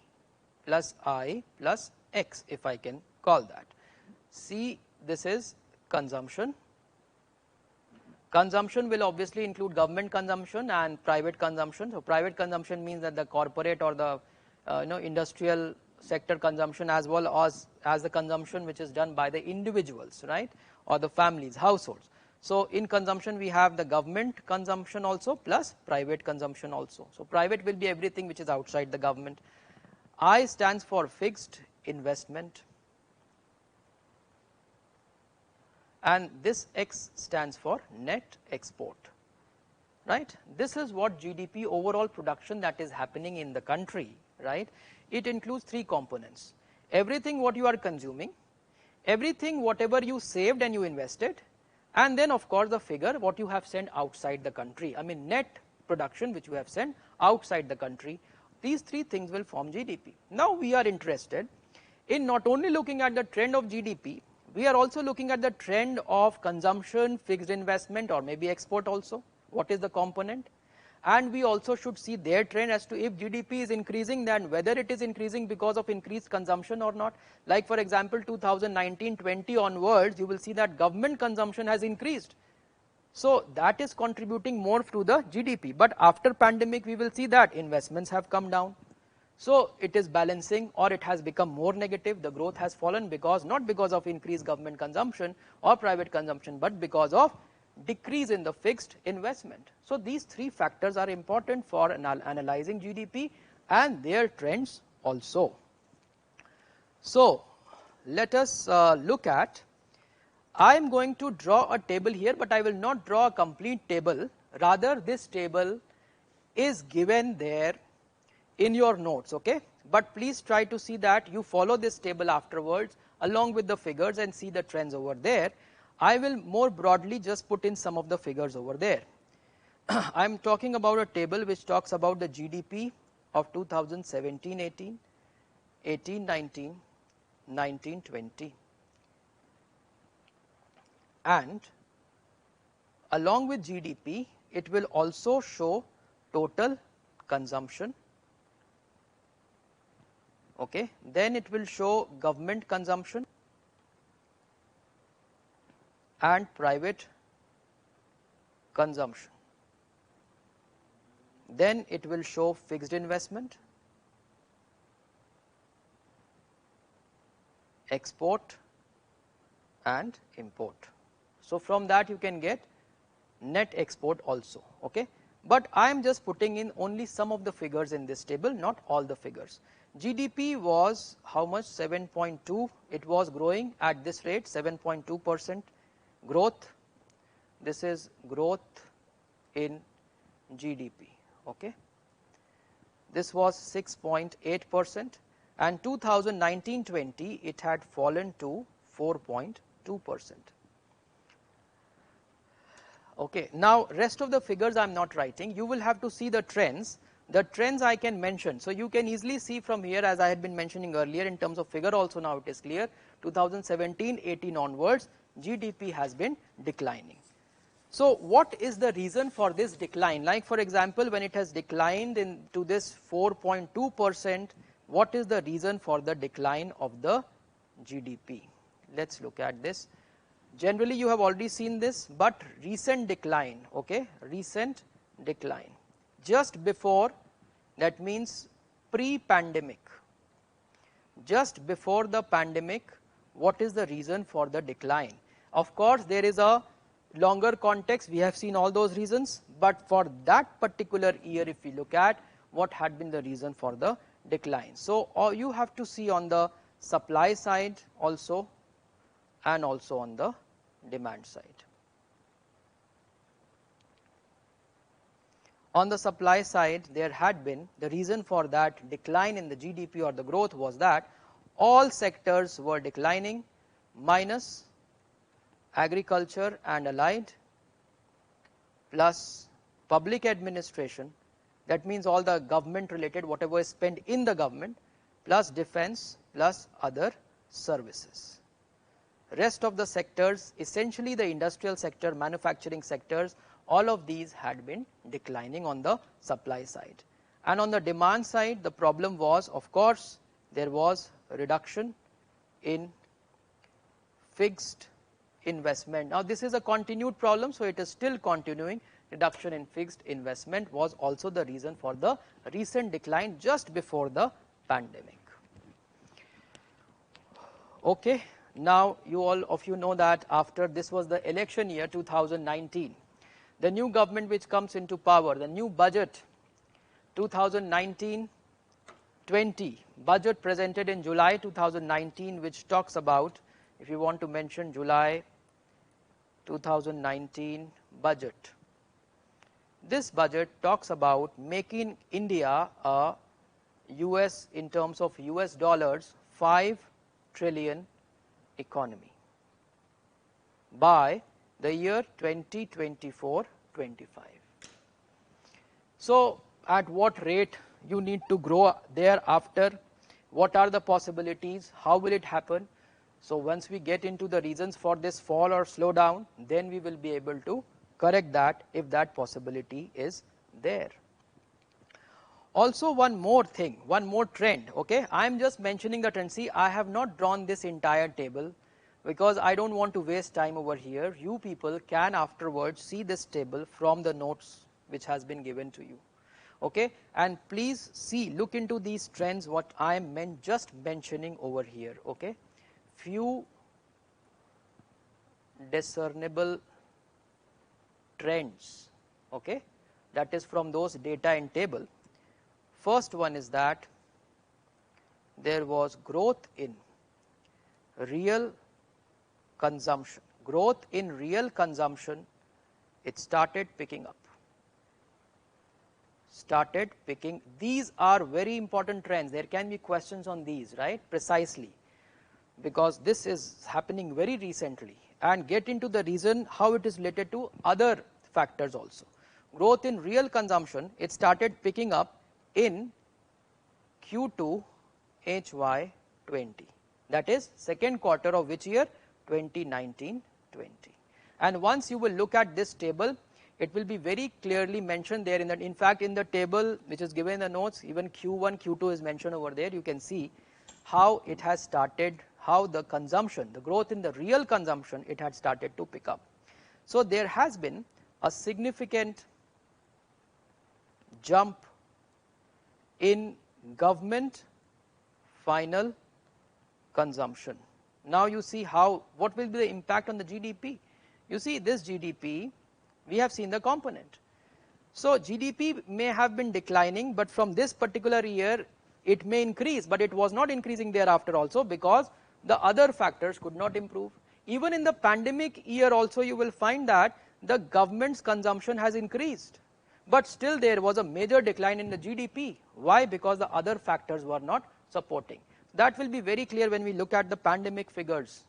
plus I plus X, if I can call that. C, this is consumption, Consumption will obviously include government consumption and private consumption. So private consumption means that the corporate or the industrial sector consumption, as well as the consumption which is done by the individuals, right, or the families, households. So in consumption we have the government consumption also plus private consumption also. So private will be everything which is outside the government. I stands for fixed investment, and this X stands for net export, right. This is what GDP, overall production that is happening in the country, right. It includes three components: everything what you are consuming, everything whatever you saved and you invested, and then of course the figure what you have sent outside the country, I mean net production which you have sent outside the country. These three things will form GDP. Now we are interested in not only looking at the trend of GDP, we are also looking at the trend of consumption, fixed investment, or maybe export also. What is the component? And we also should see their trend as to if GDP is increasing, then whether it is increasing because of increased consumption or not. Like for example 2019-20 onwards, you will see that government consumption has increased. So that is contributing more to the GDP, but after pandemic we will see that investments have come down. So it is balancing, or it has become more negative. The growth has fallen because, not because of increased government consumption or private consumption, but because of decrease in the fixed investment. So these three factors are important for analyzing GDP and their trends also. So let us look at, I am going to draw a table here, but I will not draw a complete table. Rather this table is given there in your notes, okay. But please try to see that you follow this table afterwards along with the figures and see the trends over there. I will more broadly just put in some of the figures over there. I am talking about a table which talks about the GDP of 2017-18, 18-19, 19-20, and along with GDP it will also show total consumption, okay. Then it will show government consumption and private consumption. Then it will show fixed investment, export and import. So from that you can get net export also, okay. But I am just putting in only some of the figures in this table, not all the figures. GDP was how much? 7.2. It was growing at this rate, 7.2% growth. This is growth in GDP, okay. This was 6.8%, and 2019-20 it had fallen to 4.2%. Okay, now rest of the figures I am not writing. You will have to see the trends. The trends I can mention. So you can easily see from here, as I had been mentioning earlier, in terms of figure also now it is clear, 2017-18 onwards GDP has been declining. So what is the reason for this decline? Like for example, when it has declined into this 4.2%, what is the reason for the decline of the GDP? Let's look at this. Generally you have already seen this, but recent decline, okay, recent decline. Just before, that means pre-pandemic, just before the pandemic, what is the reason for the decline? Of course there is a longer context, we have seen all those reasons, but for that particular year if we look at what had been the reason for the decline. So you have to see on the supply side also and also on the demand side. On the supply side, there had been, the reason for that decline in the GDP or the growth was that all sectors were declining minus agriculture and allied plus public administration, that means all the government related whatever is spent in the government, plus defense plus other services. Rest of the sectors, essentially the industrial sector, manufacturing sectors, all of these had been declining on the supply side. And on the demand side, the problem was, of course, there was a reduction in fixed investment. Now this is a continued problem, so it is still continuing. Reduction in fixed investment was also the reason for the recent decline just before the pandemic. Okay, now you all of you know that after this was the election year 2019, the new government which comes into power, the new budget 2019-20 budget presented in July 2019, which talks about, if you want to mention July 2019 budget, this budget talks about making India a US, in terms of US dollars, 5 trillion economy by the year 2024-25. So at what rate you need to grow thereafter, what are the possibilities, how will it happen? So once we get into the reasons for this fall or slowdown, then we will be able to correct that if that possibility is there. Also one more thing, one more trend, okay, I am just mentioning the trend. See, I have not drawn this entire table because I don't want to waste time over here. You people can afterwards see this table from the notes which has been given to you, okay, and please see, look into these trends what I am just mentioning over here, okay. Few discernible trends, okay, that is from those data in table. First one is that there was growth in real consumption. Growth in real consumption, it started picking up. These are very important trends. There can be questions on these, right, precisely, because this is happening very recently, and get into the reason how it is related to other factors also. Growth in real consumption, it started picking up in Q2 HY20, that is second quarter of which year, 2019-20. And once you will look at this table, it will be very clearly mentioned there. In fact, in the table which is given in the notes, even Q1, Q2 is mentioned over there. You can see how it has started, how the consumption, the growth in the real consumption, it had started to pick up. So there has been a significant jump in government final consumption. Now you see how, what will be the impact on the GDP. You see this GDP, we have seen the component. So GDP may have been declining, but from this particular year it may increase, but it was not increasing thereafter also because the other factors could not improve. Even in the pandemic year also you will find that the government's consumption has increased, but still there was a major decline in the GDP. Why? Because the other factors were not supporting. That will be very clear when we look at the pandemic figures.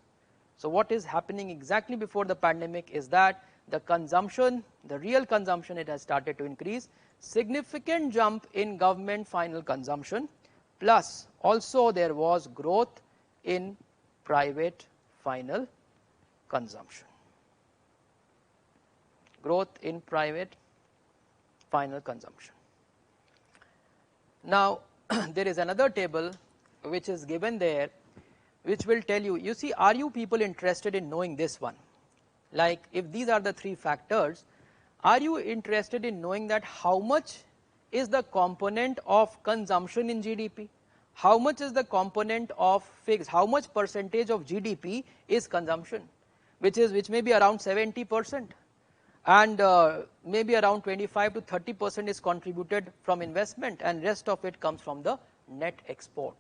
So what is happening exactly before the pandemic is that the consumption, the real consumption, it has started to increase, significant jump in government final consumption, plus also there was growth in private final consumption. Growth in private final consumption. Now there is another table which is given there which will tell you, you see, are you people interested in knowing this one? Like if these are the three factors, are you interested in knowing that how much is the component of consumption in GDP? How much is the component of fixed? How much percentage of GDP is consumption? Which may be around 70%. And maybe around 25 to 30% is contributed from investment, and rest of it comes from the net export.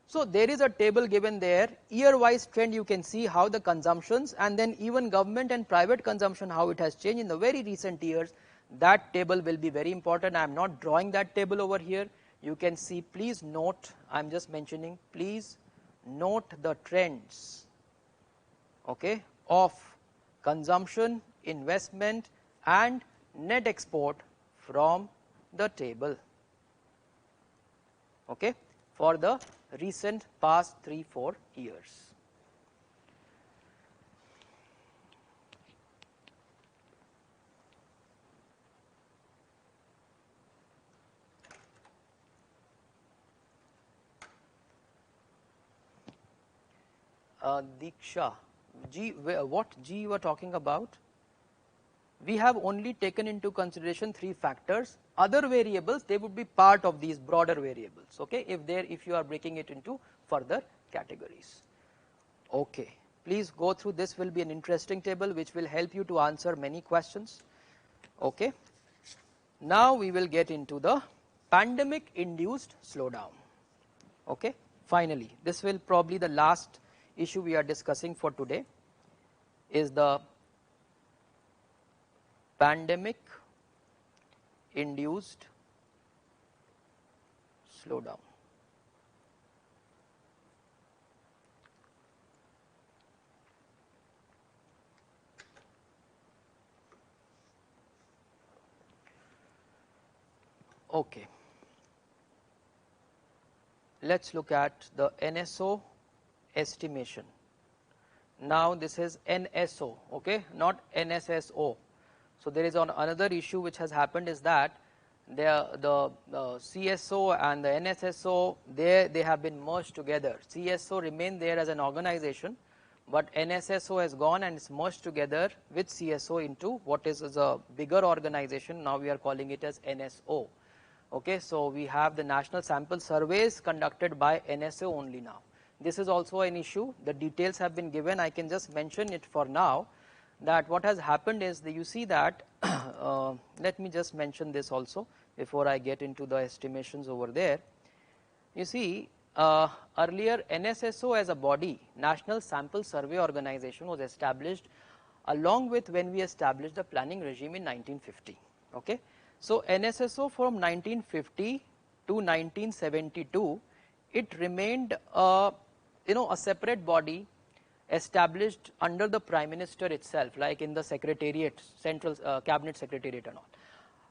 So there is a table given there, year wise trend. You can see how the consumptions and then even government and private consumption, how it has changed in the very recent years. That table will be very important. I am not drawing that table over here. You can see, please note, I am just mentioning, please note the trends, okay, of consumption, investment and net export from the table, okay, for the recent past 3-4 years. Diksha, what G you are talking about? We have only taken into consideration 3 factors. Other variables, they would be part of these broader variables, okay, if you are breaking it into further categories. Okay, please go through. This will be an interesting table which will help you to answer many questions. Okay, now we will get into the pandemic induced slowdown. Okay, finally this will probably the last issue we are discussing for today is the pandemic induced slowdown. Okay, let's look at the NSO estimation. Now this is NSO, okay, not NSSO. So there is another issue which has happened is that the CSO and the NSSO, they have been merged together. CSO remained there as an organization, but NSSO has gone and it's merged together with CSO into what is a bigger organization. Now we are calling it as NSO. Okay, so we have the national sample surveys conducted by NSO only now. This is also an issue. The details have been given. I can just mention it for now. That what has happened is that you see that let me just mention this also before I get into the estimations over there. You see, earlier NSSO as a body, National Sample Survey Organization, was established along with when we established the planning regime in 1950. Okay, so NSSO from 1950 to 1972, it remained a separate body established under the Prime Minister itself, like in the Secretariat, Central Cabinet Secretariat and all.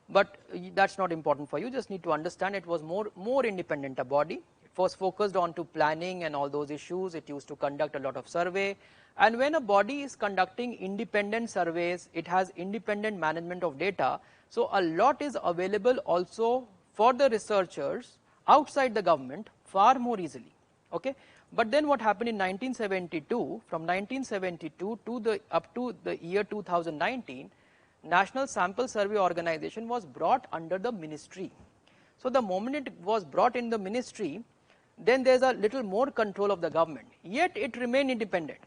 But that's not important for you, just need to understand it was more independent a body. It was focused on to planning and all those issues. It used to conduct a lot of survey, and when a body is conducting independent surveys, it has independent management of data, so a lot is available also for the researchers outside the government far more easily. Okay, but then what happened in 1972, from 1972 to up to the year 2019, National Sample Survey Organization was brought under the ministry. So the moment it was brought in the ministry, then there is a little more control of the government, yet it remained independent.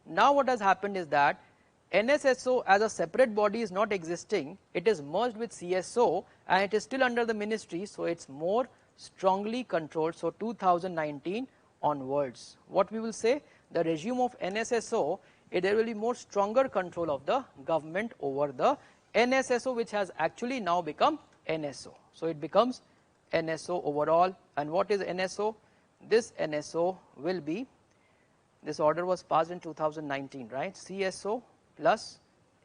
Now what has happened is that NSSO as a separate body is not existing, it is merged with CSO and it is still under the ministry, so it's more strongly controlled. So 2019 onwards, what we will say, the regime of NSSO, there will be more stronger control of the government over the NSSO, which has actually now become NSO. So it becomes NSO overall. And what is NSO? This NSO will be, this order was passed in 2019, right? CSO plus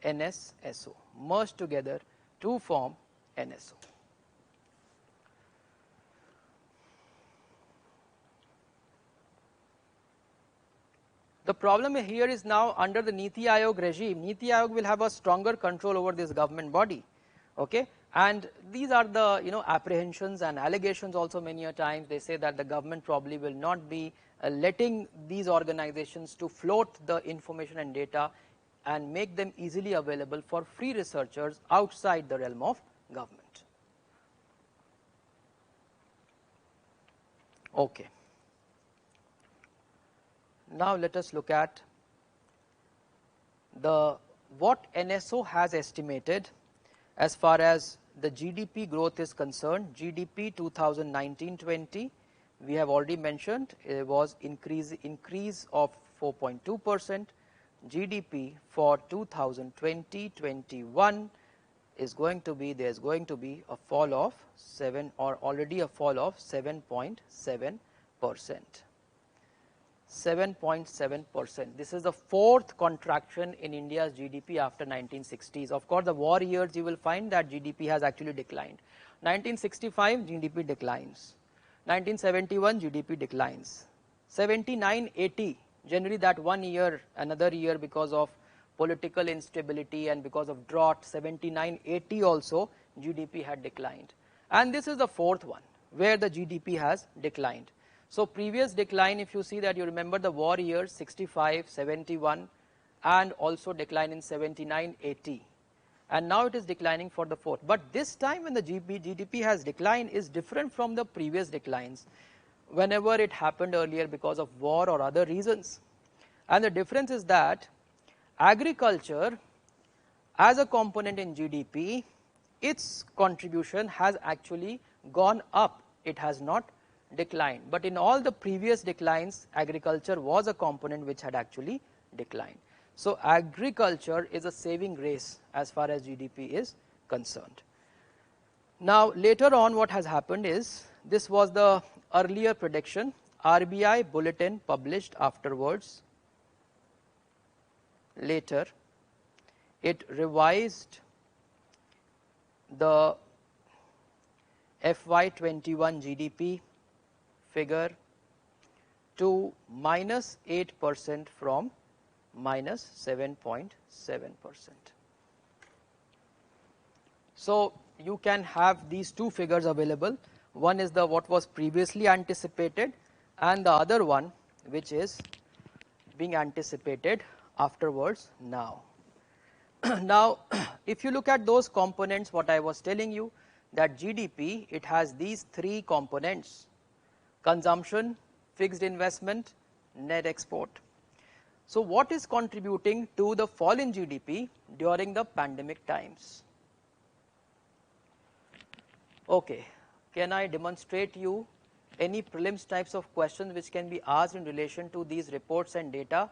NSSO merged together to form NSO. The problem here is now under the Niti Aayog regime, Niti Aayog will have a stronger control over this government body. Okay, and these are the apprehensions and allegations also. Many a times they say that the government probably will not be letting these organizations to float the information and data and make them easily available for free researchers outside the realm of government. Okay. Now let us look at what NSO has estimated as far as the GDP growth is concerned. GDP 2019-20, we have already mentioned, it was increase of 4.2%. GDP for 2020-21 is going to be, there is going to be a fall of 7.7%. 7.7%. This is the fourth contraction in India's GDP after 1960s. Of course, the war years you will find that GDP has actually declined. 1965 GDP declines. 1971 GDP declines. 79-80, generally that 1 year, another year because of political instability and because of drought, 79-80 also GDP had declined. And this is the fourth one where the GDP has declined. So previous decline, if you see that, you remember the war years 65, 71 and also decline in 79, 80, and now it is declining for the fourth. But this time when the GDP has declined is different from the previous declines whenever it happened earlier because of war or other reasons. And the difference is that agriculture as a component in GDP, its contribution has actually gone up, it has not declined. But in all the previous declines, agriculture was a component which had actually declined. So agriculture is a saving grace as far as GDP is concerned. Now later on what has happened is, this was the earlier prediction, RBI bulletin published afterwards. Later it revised the FY21 GDP figure to -8% from -7.7%. So you can have these two figures available. One is the what was previously anticipated, and the other one which is being anticipated afterwards now. Now if you look at those components, what I was telling you, that GDP, it has these three components: consumption, fixed investment, net export. So what is contributing to the fall in GDP during the pandemic times? Okay, can I demonstrate you any prelims types of questions which can be asked in relation to these reports and data?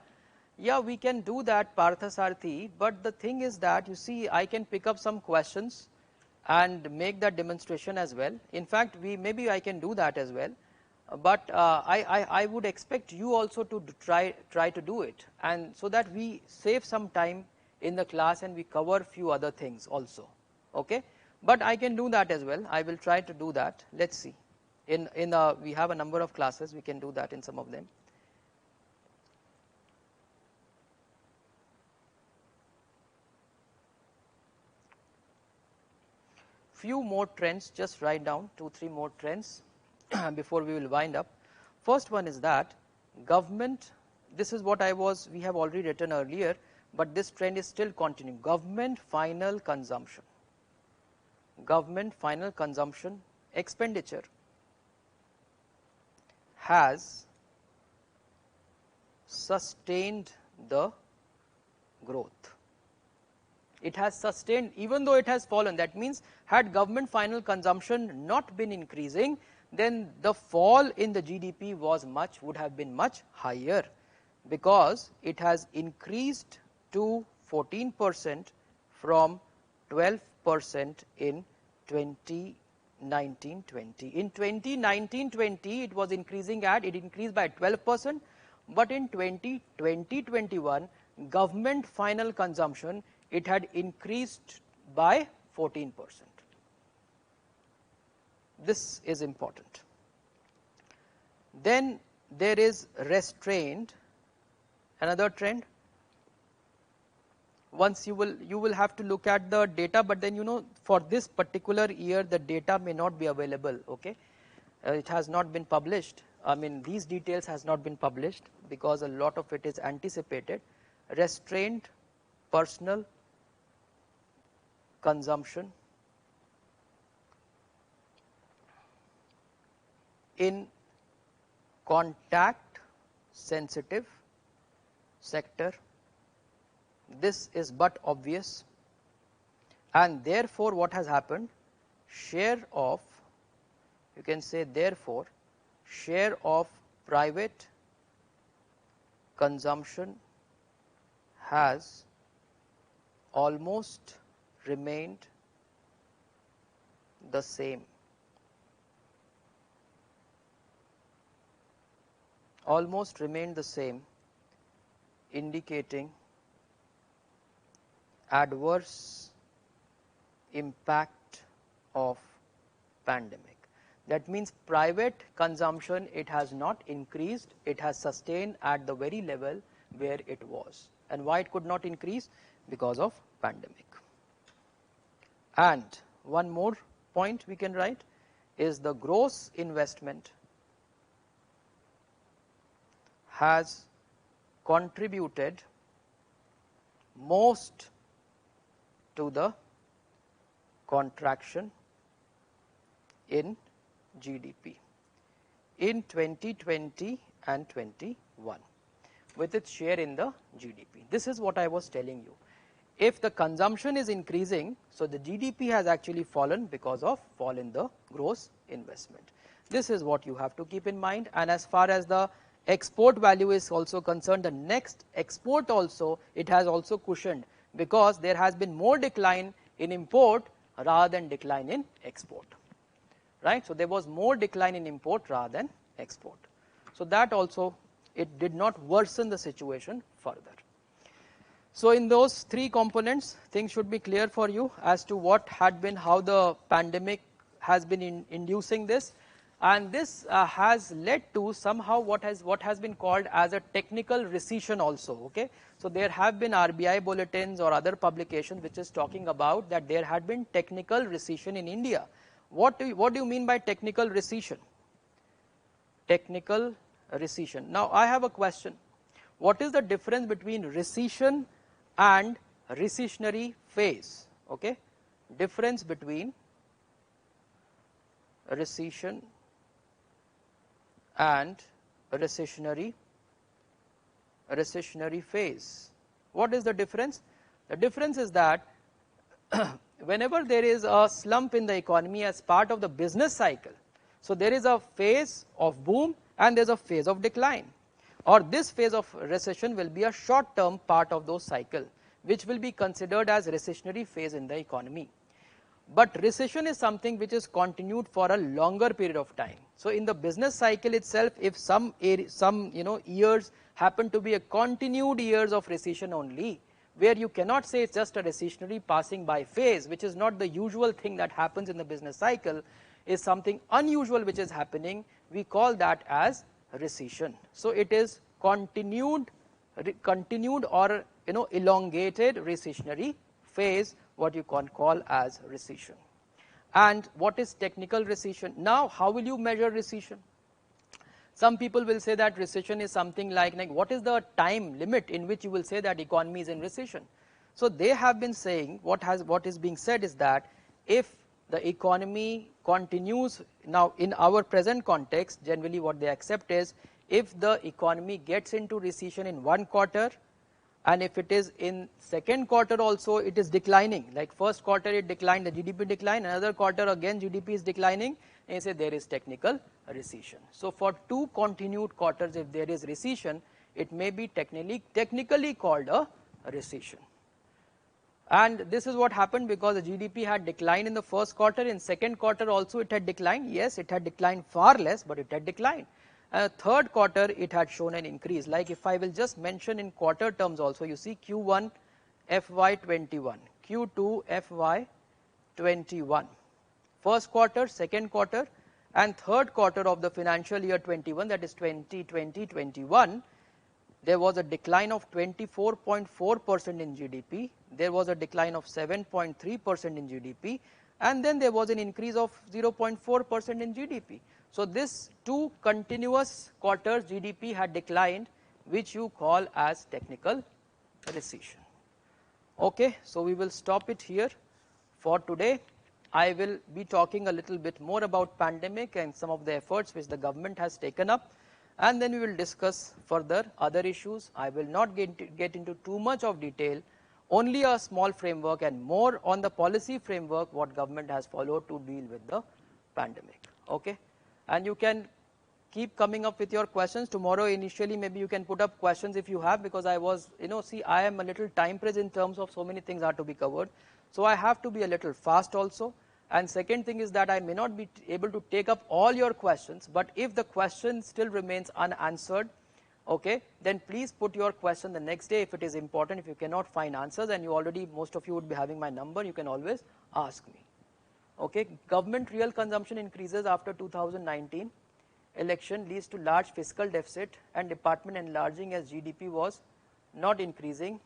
Yeah, we can do that, Parthasarthi, but the thing is that, you see, I can pick up some questions and make that demonstration as well. In fact, maybe I can do that as well, but I would expect you also to try to do it, and so that we save some time in the class and we cover few other things also. Okay, but I can do that as well. I will try to do that. Let's see. We have a number of classes. We can do that in some of them. Few more trends, just write down 2-3 more trends before we will wind up. First one is that government, this is what we have already written earlier, but this trend is still continuing. Government final consumption expenditure has sustained the growth. It has sustained even though it has fallen. That means had government final consumption not been increasing, then the fall in the GDP would have been much higher, because it has increased to 14% from 12% in 2019-20. In 2019-20 it was increasing it increased by 12%, but in 2020-21 government final consumption, it had increased by 14%. This is important. Then there is restrained, another trend. Once you will have to look at the data, but then for this particular year the data may not be available. Okay, it has not been published. I mean, these details has not been published because a lot of it is anticipated. Restrained personal consumption in contact sensitive sector. This is but obvious, and therefore what has happened, share of, you can say therefore, share of private consumption has almost remained the same. Almost remained the same, indicating adverse impact of pandemic. That means private consumption, it has not increased, it has sustained at the very level where it was. And why it could not increase? Because of pandemic. And one more point we can write is the gross investment has contributed most to the contraction in GDP in 2020 and 21 with its share in the GDP. This is what I was telling you. If the consumption is increasing, so the GDP has actually fallen because of fall in the gross investment. This is what you have to keep in mind. And as far as the export value is also concerned, the next export also, it has also cushioned because there has been more decline in import rather than decline in export, right. So there was more decline in import rather than export. So that also, it did not worsen the situation further. So in those three components, things should be clear for you as to what had been, how the pandemic has been inducing this, and this has led to somehow what has been called as a technical recession also. Okay, so there have been RBI bulletins or other publications which is talking about that there had been technical recession in India. What do you mean by technical recession? Technical recession. Now I have a question. What is the difference between recession and recessionary phase? Okay, difference between recession and recessionary phase. What is the difference? The difference is that whenever there is a slump in the economy as part of the business cycle, so there is a phase of boom and there is a phase of decline, or this phase of recession will be a short term part of those cycle which will be considered as recessionary phase in the economy. But recession is something which is continued for a longer period of time. So in the business cycle itself, if some years happen to be a continued years of recession only, where you cannot say it's just a recessionary passing by phase, which is not the usual thing that happens in the business cycle, is something unusual which is happening, we call that as recession. So it is continued or elongated recessionary phase, what you can call as recession. And what is technical recession? Now how will you measure recession? Some people will say that recession is something like what is the time limit in which you will say that economy is in recession? So they have been saying, what is being said is that if the economy continues, now in our present context, generally what they accept is if the economy gets into recession in one quarter, and if it is in second quarter also it is declining, like first quarter it declined, the GDP declined, another quarter again GDP is declining, and you say there is technical recession. So for two continued quarters if there is recession, it may be technically called a recession. And this is what happened because the GDP had declined in the first quarter, in second quarter also it had declined, yes it had declined far less but it had declined. Third quarter it had shown an increase. Like if I will just mention in quarter terms also, you see Q1 FY21, Q2 FY21, first quarter, second quarter and third quarter of the financial year 21, that is 2020-21, there was a decline of 24.4% in GDP, there was a decline of 7.3% in GDP, and then there was an increase of 0.4% in GDP. So this two continuous quarters GDP had declined, which you call as technical recession. Okay, so we will stop it here for today. I will be talking a little bit more about pandemic and some of the efforts which the government has taken up, and then we will discuss further other issues. I will not get into too much of detail, only a small framework and more on the policy framework what government has followed to deal with the pandemic. Okay, and you can keep coming up with your questions tomorrow. Initially maybe you can put up questions if you have, because I was see I am a little time pressed in terms of so many things are to be covered, so I have to be a little fast also. And second thing is that I may not be able to take up all your questions, but if the question still remains unanswered, okay, then please put your question the next day if it is important. If you cannot find answers, and you already, most of you would be having my number, you can always ask me. Okay, government real consumption increases after 2019 election leads to large fiscal deficit and department enlarging as GDP was not increasing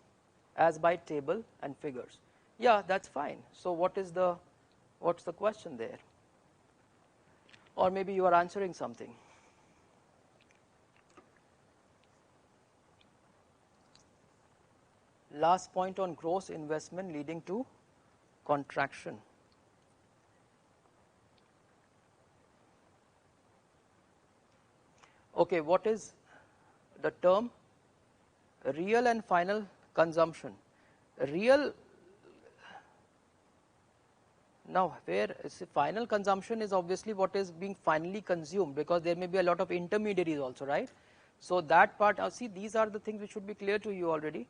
as by table and figures. Yeah, that's fine. So what's the question there? Or maybe you are answering something. last point on gross investment leading to contraction. Okay, what is the term real and final consumption? Real, now where final consumption is obviously what is being finally consumed, because there may be a lot of intermediaries also, right? So that part, see, these are the things which should be clear to you already.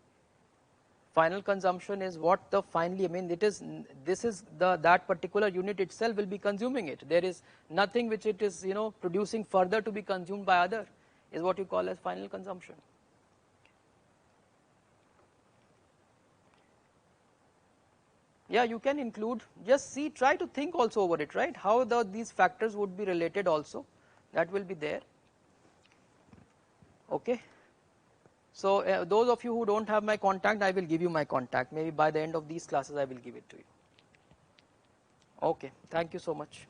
Final consumption is what the finally, I mean, this is that particular unit itself will be consuming it. There is nothing which it is, producing further to be consumed by other, is what you call as final consumption. Yeah, you can include, just see, try to think also over it, right? How these factors would be related also, that will be there. Okay. So those of you who don't have my contact, I will give you my contact. Maybe by the end of these classes, I will give it to you. Okay, thank you so much.